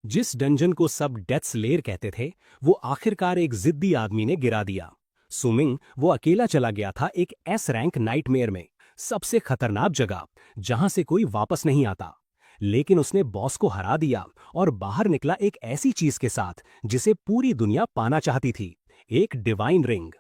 जिस डंजन को सब डेथ्स लेयर कहते थे, वो आखिरकार एक जिद्दी आदमी ने गिरा दिया। सुमिंग वो अकेला चला गया था एक एस रैंक नाइटमेयर में, सबसे खतरनाक जगह जहां से कोई वापस नहीं आता। लेकिन उसने बॉस को हरा दिया और बाहर निकला एक ऐसी चीज के साथ जिसे पूरी दुनिया पाना चाहती थी, एक डिवाइन रिंग।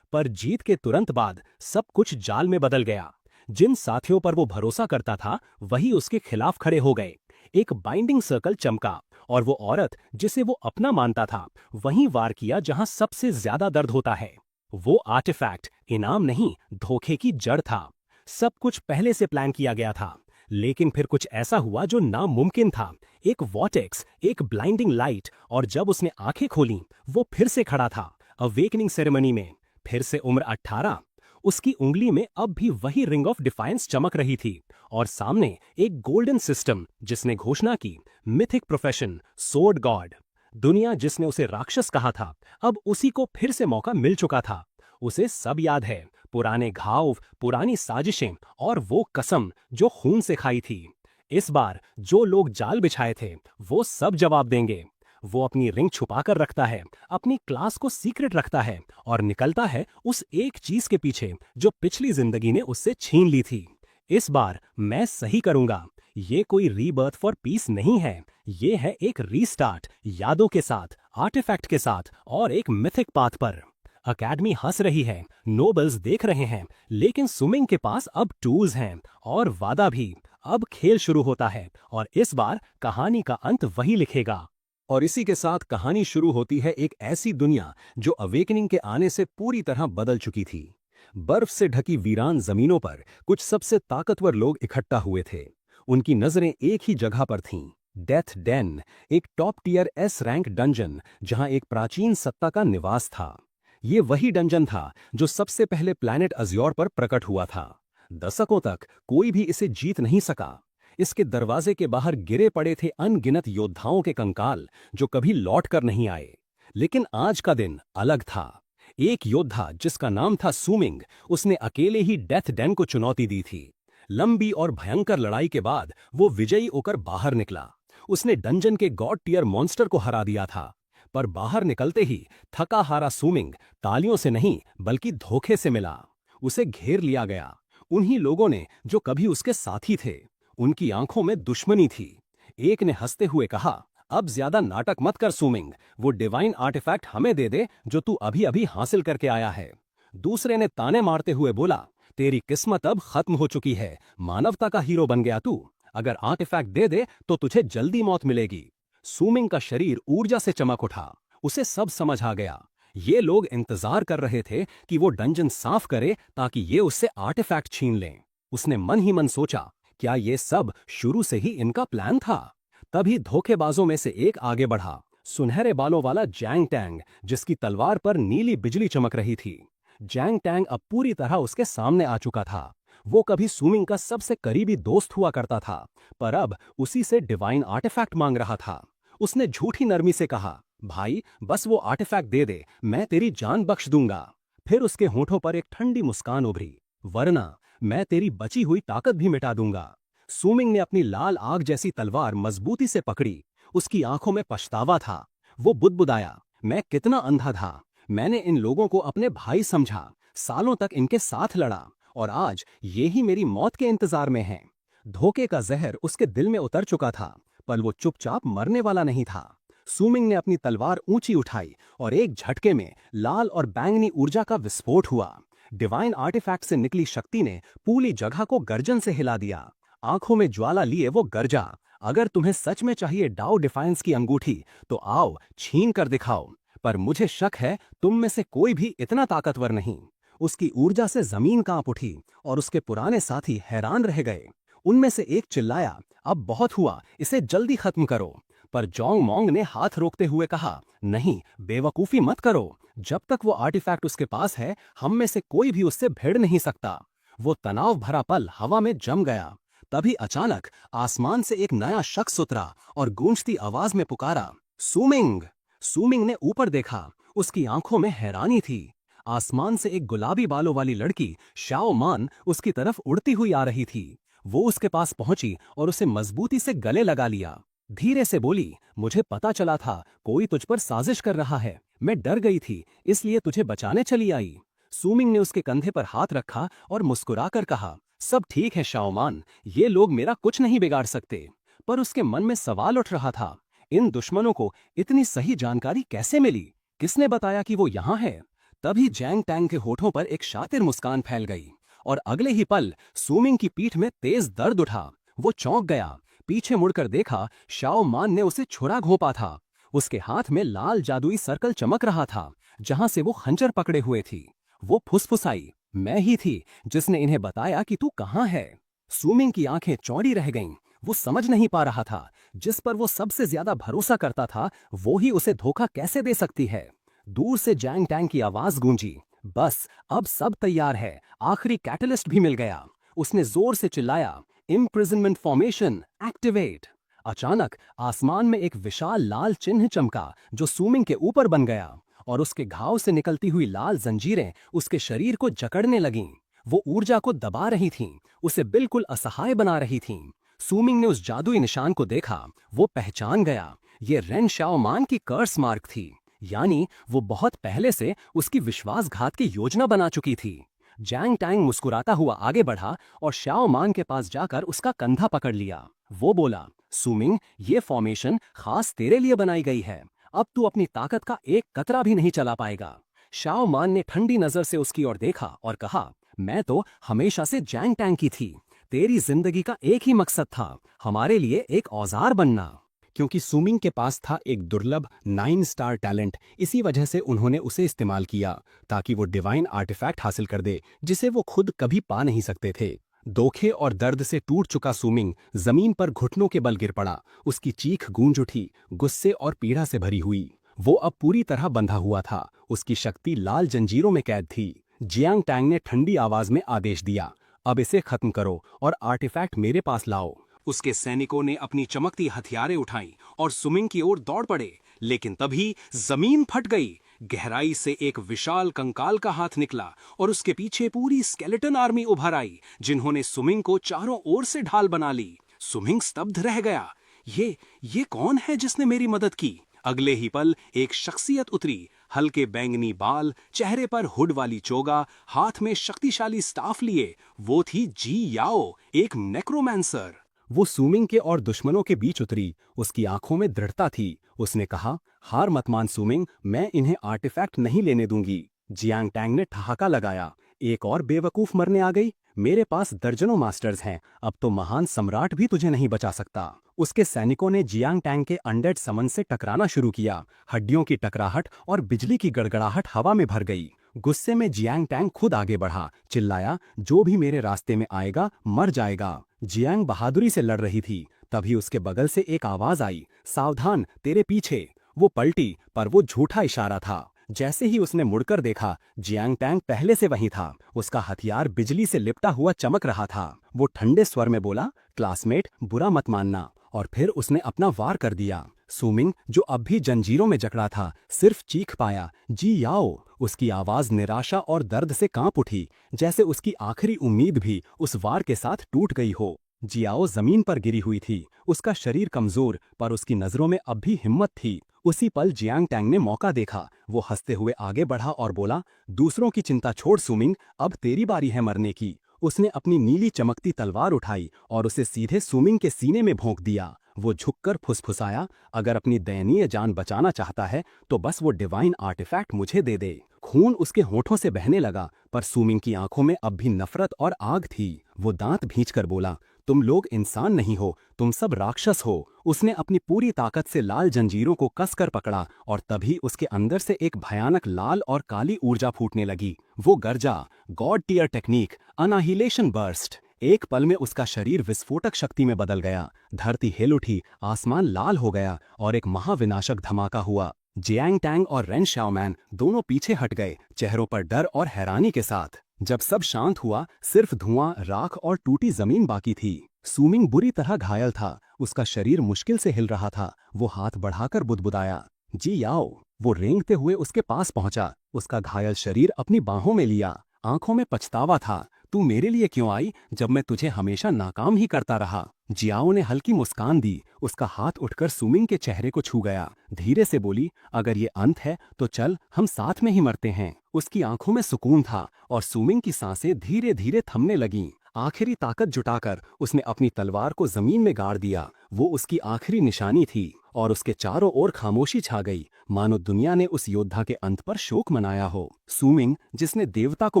पर जीत के तुरंत बाद सब कुछ जाल में बदल गया। जिन साथियों पर वो भरोसा करता था वही उसके खिलाफ खड़े हो गए। एक बाइंडिंग सर्कल चमका और वो औरत जिसे वो अपना मानता था वहीं वार किया जहां सबसे ज्यादा दर्द होता है। वो आर्टिफैक्ट इनाम नहीं, धोखे की जड़ था। सब कुछ पहले से प्लान किया गया था, लेकिन फिर कुछ ऐसा हुआ जो नामुमकिन था। एक वॉटेक्स, एक ब्लाइंडिंग लाइट, और जब उसने आंखें खोलीं वो फिर से खड़ा था अवेकनिंग सेरेमनी में। फिर से उम्र 18। उसकी उंगली में अब भी वही रिंग ऑफ डिफायंस चमक रही थी, और सामने एक गोल्डन सिस्टम जिसने घोषणा की, मिथिक प्रोफेशन, सोर्ड गॉड। दुनिया जिसने उसे राक्षस कहा था, अब उसी को फिर से मौका मिल चुका था। उसे सब याद है, पुराने घाव, पुरानी साजिशें और वो कसम जो खून से खाई थी। इस बार जो लोग जाल बिछाए थे वो सब जवाब देंगे। वो अपनी रिंग छुपा कर रखता है, अपनी क्लास को सीक्रेट रखता है और निकलता है उस एक चीज के पीछे जो पिछली जिंदगी ने उससे छीन ली थी। इस बार मैं सही करूंगा। ये कोई रीबर्थ फॉर पीस नहीं है, ये है एक रीस्टार्ट, यादों के साथ, आर्टिफैक्ट के साथ और एक मिथिक पाथ पर। अकेडमी हंस रही है, नोबल्स देख रहे हैं, लेकिन सुमिंग के पास अब टूल्स हैं और वादा भी। अब खेल शुरू होता है और इस बार कहानी का अंत वही लिखेगा। और इसी के साथ कहानी शुरू होती है एक ऐसी दुनिया जो अवेकनिंग के आने से पूरी तरह बदल चुकी थी। बर्फ से ढकी वीरान जमीनों पर कुछ सबसे ताकतवर लोग इकट्ठा हुए थे। उनकी नजरें एक ही जगह पर थीं, डेथ डेन, एक top tier S rank dungeon जहां एक प्राचीन सत्ता का निवास था। ये वही डंजन था जो सबसे पहले प्लैनेट अज्योर पर प्रकट हुआ था। दशकों तक कोई भी इसे जीत नहीं सका। इसके दरवाजे के बाहर गिरे पड़े थे अनगिनत योद्धाओं के कंकाल जो कभी लौट कर नहीं आए। लेकिन आज का दिन अलग था। एक योद्धा जिसका नाम था सुमिंग, उसने अकेले ही डेथ डेन को चुनौती दी थी। लंबी और भयंकर लड़ाई के बाद वो विजयी होकर बाहर निकला। उसने डंजन के गॉड टियर मॉन्स्टर को हरा दिया था। पर बाहर निकलते ही थका हारा सुमिंग तालियों से नहीं बल्कि धोखे से मिला। उसे घेर लिया गया, उन्हीं लोगों ने जो कभी उसके साथी थे। उनकी आंखों में दुश्मनी थी। एक ने हंसते हुए कहा, अब ज्यादा नाटक मत कर सुमिंग, वो डिवाइन आर्टिफैक्ट हमें दे दे जो तू अभी अभी हासिल करके आया है। दूसरे ने ताने मारते हुए बोला, तेरी किस्मत अब खत्म हो चुकी है, मानवता का हीरो बन गया तू। अगर आर्टिफैक्ट दे दे तो तुझे जल्दी मौत मिलेगी। सुमिंग का शरीर ऊर्जा से चमक उठा। उसे सब समझ आ गया। ये लोग इंतजार कर रहे थे कि वो डंजन साफ करे ताकि ये उससे आर्टिफैक्ट छीन लें। उसने मन ही मन सोचा, क्या ये सब शुरू से ही इनका प्लान था? तभी धोखेबाजों में से एक आगे बढ़ा, सुनहरे बालों वाला जैंग टैंग, जिसकी तलवार पर नीली बिजली चमक रही थी। जैंग टैंग अब पूरी तरह उसके सामने आ चुका था। वो कभी सुमिंग का सबसे करीबी दोस्त हुआ करता था, पर अब उसी से डिवाइन आर्टिफैक्ट मांग रहा था। उसने झूठी नरमी से कहा, भाई बस वो आर्टिफैक्ट दे दे, मैं तेरी जान बख्श दूंगा। फिर उसके होठों पर एक ठंडी मुस्कान उभरी, वरना मैं तेरी बची हुई ताकत भी मिटा दूंगा। सुमिंग ने अपनी लाल आग जैसी तलवार मजबूती से पकड़ी। उसकी आंखों में पछतावा था। वो बुदबुदाया, मैं कितना अंधा था। मैंने इन लोगों को अपने भाई समझा, सालों तक इनके साथ लड़ा, और आज ये ही मेरी मौत के इंतजार में हैं। धोखे का जहर उसके दिल में उतर चुका था, पर वो चुपचाप मरने वाला नहीं था। सुमिंग ने अपनी तलवार ऊंची उठाई और एक झटके में लाल और बैंगनी ऊर्जा का विस्फोट हुआ। डिवाइन आर्टिफैक्ट से निकली शक्ति ने पूरी जगह को गर्जन से हिला दिया। आंखों में ज्वाला लिए वो गरजा, अगर तुम्हें सच में चाहिए डाओ डिफाइंस की अंगूठी तो आओ छीन कर दिखाओ, पर मुझे शक है तुम में से कोई भी इतना ताकतवर नहीं। उसकी ऊर्जा से जमीन कांप उठी और उसके पुराने साथी हैरान रह गए। उनमें से एक चिल्लाया, अब बहुत हुआ, इसे जल्दी खत्म करो। पर जोंग मोंग ने हाथ रोकते हुए कहा, नहीं, बेवकूफी मत करो। जब तक वो आर्टिफैक्ट उसके पास है, हम में से कोई भी उससे भिड़ नहीं सकता। वो तनाव भरा पल हवा में जम गया। तभी अचानक आसमान से एक नया शख्स उतरा और गूंजती आवाज में पुकारा, सुमिंग। सुमिंग ने ऊपर देखा, उसकी आंखों में हैरानी थी। आसमान से एक गुलाबी बालों वाली लड़की शाओ मान उसकी तरफ उड़ती हुई आ रही थी। वो उसके पास पहुंची और उसे मजबूती से गले लगा लिया। धीरे से बोली, मुझे पता चला था कोई तुझ पर साजिश कर रहा है। मैं डर गई थी, इसलिए तुझे बचाने चली आई। सुमिंग ने उसके कंधे पर हाथ रखा और मुस्कुराकर कहा, सब ठीक है शाओमान, ये लोग मेरा कुछ नहीं बिगाड़ सकते। पर उसके मन में सवाल उठ रहा था, इन दुश्मनों को इतनी सही जानकारी कैसे मिली? किसने बताया कि वो यहाँ है? तभी जैंग टैंग के होठों पर एक शातिर मुस्कान फैल गई और अगले ही पल सुमिंग की पीठ में तेज दर्द उठा। वो चौंक गया। पीछे मुड़कर देखा, शाओ मान ने उसे छुरा घोंपा था। उसके हाथ में लाल जादुई सर्कल चमक रहा था, जहां से वो खंजर पकड़े हुए थी। वो फुसफुसाई, मैं ही थी जिसने इन्हें बताया कि तू कहाँ है। सुमिंग की आंखें चौड़ी रह गईं। वो समझ नहीं पा रहा था, जिस पर वो सबसे ज्यादा भरोसा करता था, वो ही उसे धोखा कैसे दे सकती है। दूर से जैंग टैंग की आवाज गूंजी, बस अब सब तैयार है, आखिरी कैटलिस्ट भी मिल गया। उसने जोर से चिल्लाया, इम्प्रिजनमेंट फॉर्मेशन एक्टिवेट। अचानक आसमान में एक विशाल लाल चिन्ह चमका, जो सुमिंग के ऊपर बन गया, और उसके घाव से निकलती हुई लाल जंजीरें उसके शरीर को जकड़ने लगीं। वो ऊर्जा को दबा रही थीं, उसे बिल्कुल असहाय बना रही थीं। सुमिंग ने उस जादुई निशान को देखा। वो पहचान गया, ये रेन शाओमान की कर्स मार्क थी, यानी वो बहुत पहले से उसकी विश्वासघात की योजना बना चुकी थी। जैंग टैंग मुस्कुराता हुआ आगे बढ़ा और शाओ मान के पास जाकर उसका कंधा पकड़ लिया। वो बोला, सुमिंग, ये फॉर्मेशन खास तेरे लिए बनाई गई है। अब तू अपनी ताकत का एक कतरा भी नहीं चला पाएगा। शाओ मान ने ठंडी नजर से उसकी ओर देखा और कहा, मैं तो हमेशा से जैंग टैंग की थी। तेरी जिंदगी का एक ही मकसद था, हमारे लिए एक औजार बनना। क्योंकि सुमिंग के पास था एक दुर्लभ 9 स्टार टैलेंट, इसी वजह से उन्होंने उसे इस्तेमाल किया ताकि वो डिवाइन आर्टिफैक्ट हासिल कर दे, जिसे वो खुद कभी पा नहीं सकते थे। धोखे और दर्द से टूट चुका सुमिंग जमीन पर घुटनों के बल गिर पड़ा। उसकी चीख गूंज उठी, गुस्से और पीड़ा से भरी हुई। वो अब पूरी तरह बंधा हुआ था, उसकी शक्ति लाल जंजीरों में कैद थी। जियांग टैंग ने ठंडी आवाज में आदेश दिया, अब इसे खत्म करो और आर्टिफैक्ट मेरे पास लाओ। उसके सैनिकों ने अपनी चमकती हथियारें उठाई और सुमिंग की ओर दौड़ पड़े, लेकिन तभी जमीन फट गई। गहराई से एक विशाल कंकाल का हाथ निकला और उसके पीछे पूरी स्केलेटन आर्मी उभर आई, जिन्होंने सुमिंग को चारों ओर से ढाल बना ली। सुमिंग स्तब्ध रह गया। ये कौन है जिसने मेरी मदद की? अगले ही पल एक शख्सियत उतरी, हल्के बैंगनी बाल, चेहरे पर हुड वाली चोगा, हाथ में शक्तिशाली स्टाफ लिए। वो थी जी याओ, एक नेक्रोमैंसर। वो सुमिंग के और दुश्मनों के बीच उतरी। उसकी आंखों में दृढ़ता थी। उसने कहा, हार मत मान सुमिंग, मैं इन्हें आर्टिफैक्ट नहीं लेने दूंगी। जियांग टैंग ने ठहाका लगाया, एक और बेवकूफ मरने आ गई? मेरे पास दर्जनों मास्टर्स हैं, अब तो महान सम्राट भी तुझे नहीं बचा सकता। उसके सैनिकों ने जियांग टैंग के अनडेड समन से टकराना शुरू किया। हड्डियों की टकराहट और बिजली की गड़गड़ाहट हवा में भर गई। गुस्से में जियांग टैंग खुद आगे बढ़ा, चिल्लाया, जो भी मेरे रास्ते में आएगा मर जाएगा। जियांग बहादुरी से लड़ रही थी, तभी उसके बगल से एक आवाज आई, सावधान, तेरे पीछे। वो पलटी, पर वो झूठा इशारा था। जैसे ही उसने मुड़कर देखा, जियांग टैंग पहले से वहीं था। उसका हथियार बिजली से लिपटा हुआ चमक रहा था। वो ठंडे स्वर में बोला, क्लासमेट, बुरा मत मानना। और फिर उसने अपना वार कर दिया। सुमिंग, जो अब भी जंजीरों में जकड़ा था, सिर्फ चीख पाया, जी याओ। उसकी आवाज निराशा और दर्द से कांप उठी, जैसे उसकी आखिरी उम्मीद भी उस वार के साथ टूट गई हो। जियाओ जमीन पर गिरी हुई थी, उसका शरीर कमजोर, पर उसकी नजरों में अब भी हिम्मत थी। उसी पल जियांग टैंग ने मौका देखा। वो हंसते हुए आगे बढ़ा और बोला, दूसरों की चिंता छोड़ सुमिंग, अब तेरी बारी है मरने की। उसने अपनी नीली चमकती तलवार उठाई और उसे सीधे सुमिंग के सीने में भोंक दिया। वो झुककर फुसफुसाया, अगर अपनी दयनीय जान बचाना चाहता है तो बस वो डिवाइन आर्टिफैक्ट मुझे दे दे। खून उसके होठों से बहने लगा, पर सुमिंग की आंखों में अब भी नफरत और आग थी। वो दांत भींचकर बोला, तुम लोग इंसान नहीं हो, तुम सब राक्षस हो। उसने अपनी पूरी ताकत से लाल जंजीरों को कसकर पकड़ा और तभी उसके अंदर से एक भयानक लाल और काली ऊर्जा फूटने लगी। वो गर्जा, गॉड टियर टेक्निक, अनाहिलेशन बर्स्ट। एक पल में उसका शरीर विस्फोटक शक्ति में बदल गया। धरती हिल उठी, आसमान लाल हो गया और एक महाविनाशक धमाका हुआ। जियांग टैंग और रेन शाओमैन दोनों पीछे हट गए, चेहरों पर डर और हैरानी के साथ। जब सब शांत हुआ, सिर्फ धुआं, राख और टूटी जमीन बाकी थी। सुमिंग बुरी तरह घायल था, उसका शरीर मुश्किल से हिल रहा था। वो हाथ बढ़ाकर बुदबुदाया, जी याओ। वो रेंगते हुए उसके पास पहुंचा, उसका घायल शरीर अपनी बाहों में लिया। आंखों में पछतावा था, तू मेरे लिए क्यों आई जब मैं तुझे हमेशा नाकाम ही करता रहा। जियाओ ने हल्की मुस्कान दी। उसका हाथ उठकर सुमिंग के चेहरे को छू गया। धीरे से बोली, अगर ये अंत है तो चल हम साथ में ही मरते हैं। उसकी आंखों में सुकून था और सुमिंग की सांसें धीरे धीरे थमने लगीं। आखिरी ताकत जुटाकर उसने अपनी तलवार को जमीन में गाड़ दिया। वो उसकी आखिरी निशानी थी और उसके चारों ओर खामोशी छा गई, मानो दुनिया ने उस योद्धा के अंत पर शोक मनाया हो। सुमिंग, जिसने देवता को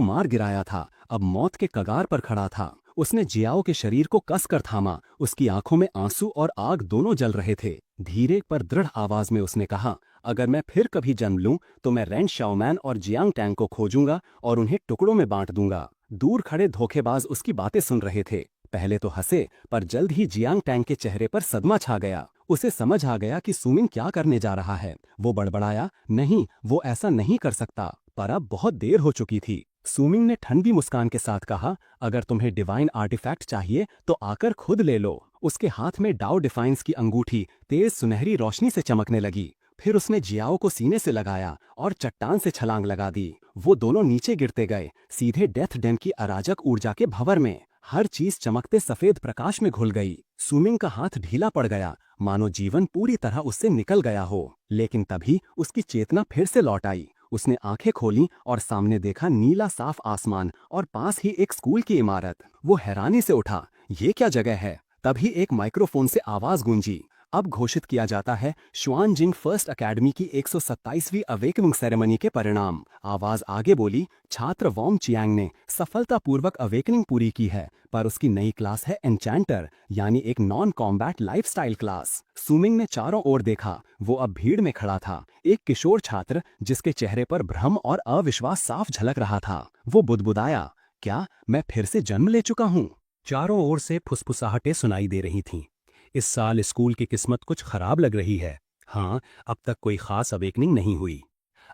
मार गिराया था, अब मौत के कगार पर खड़ा था। उसने जियाओ के शरीर को कसकर थामा। उसकी आंखों में आंसू और आग दोनों जल रहे थे। धीरे पर दृढ़ आवाज में उसने कहा, अगर मैं फिर कभी जन्म लूं तो मैं रेन शाओमैन और जियांग टैंग को खोजूंगा और उन्हें टुकड़ों में बांट दूंगा। दूर खड़े धोखेबाज उसकी बातें सुन रहे थे। पहले तो हंसे, पर जल्द ही जियांग टैंग के चेहरे पर सदमा छा गया। उसे समझ आ गया कि सुमिंग क्या करने जा रहा है। वो बड़बड़ाया, नहीं, वो ऐसा नहीं कर सकता। पर अब बहुत देर हो चुकी थी। सुमिंग ने ठंडी मुस्कान के साथ कहा, अगर तुम्हें डिवाइन आर्टिफैक्ट चाहिए तो आकर खुद ले लो। उसके हाथ में डाओ डिफाइंस की अंगूठी तेज सुनहरी रोशनी से चमकने लगी। फिर उसने जियाओ को सीने से लगाया और चट्टान से छलांग लगा दी। वो दोनों नीचे गिरते गए, सीधे डेथ डेन की अराजक ऊर्जा के भंवर में। हर चीज चमकते सफेद प्रकाश में घुल गई। सुमिंग का हाथ ढीला पड़ गया, मानो जीवन पूरी तरह उससे निकल गया हो। लेकिन तभी उसकी चेतना फिर से लौट आई। उसने आंखें खोली और सामने देखा नीला साफ आसमान और पास ही एक स्कूल की इमारत। वो हैरानी से उठा, ये क्या जगह है? तभी एक माइक्रोफोन से आवाज गूंजी, अब घोषित किया जाता है शुआनजिंग फर्स्ट एकेडमी की 127वीं अवेकनिंग सेरेमनी के परिणाम। आवाज आगे बोली, छात्र वॉन्ग चियांग ने सफलतापूर्वक अवेकनिंग पूरी की है, पर उसकी नई क्लास है एन्चेंटर, यानी एक non combat lifestyle class. Swimming ने चारों ओर देखा। वो अब भीड़ में खड़ा था, एक किशोर छात्र जिसके चेहरे पर भ्रम और अविश्वास साफ झलक रहा था। वो बुदबुदाया, क्या मैं फिर से जन्म ले चुका हूँ? चारों ओर से फुसफुसाहटें सुनाई दे रही थीं। इस साल स्कूल की किस्मत कुछ खराब लग रही है। हाँ, अब तक कोई खास अवेकनिंग नहीं हुई।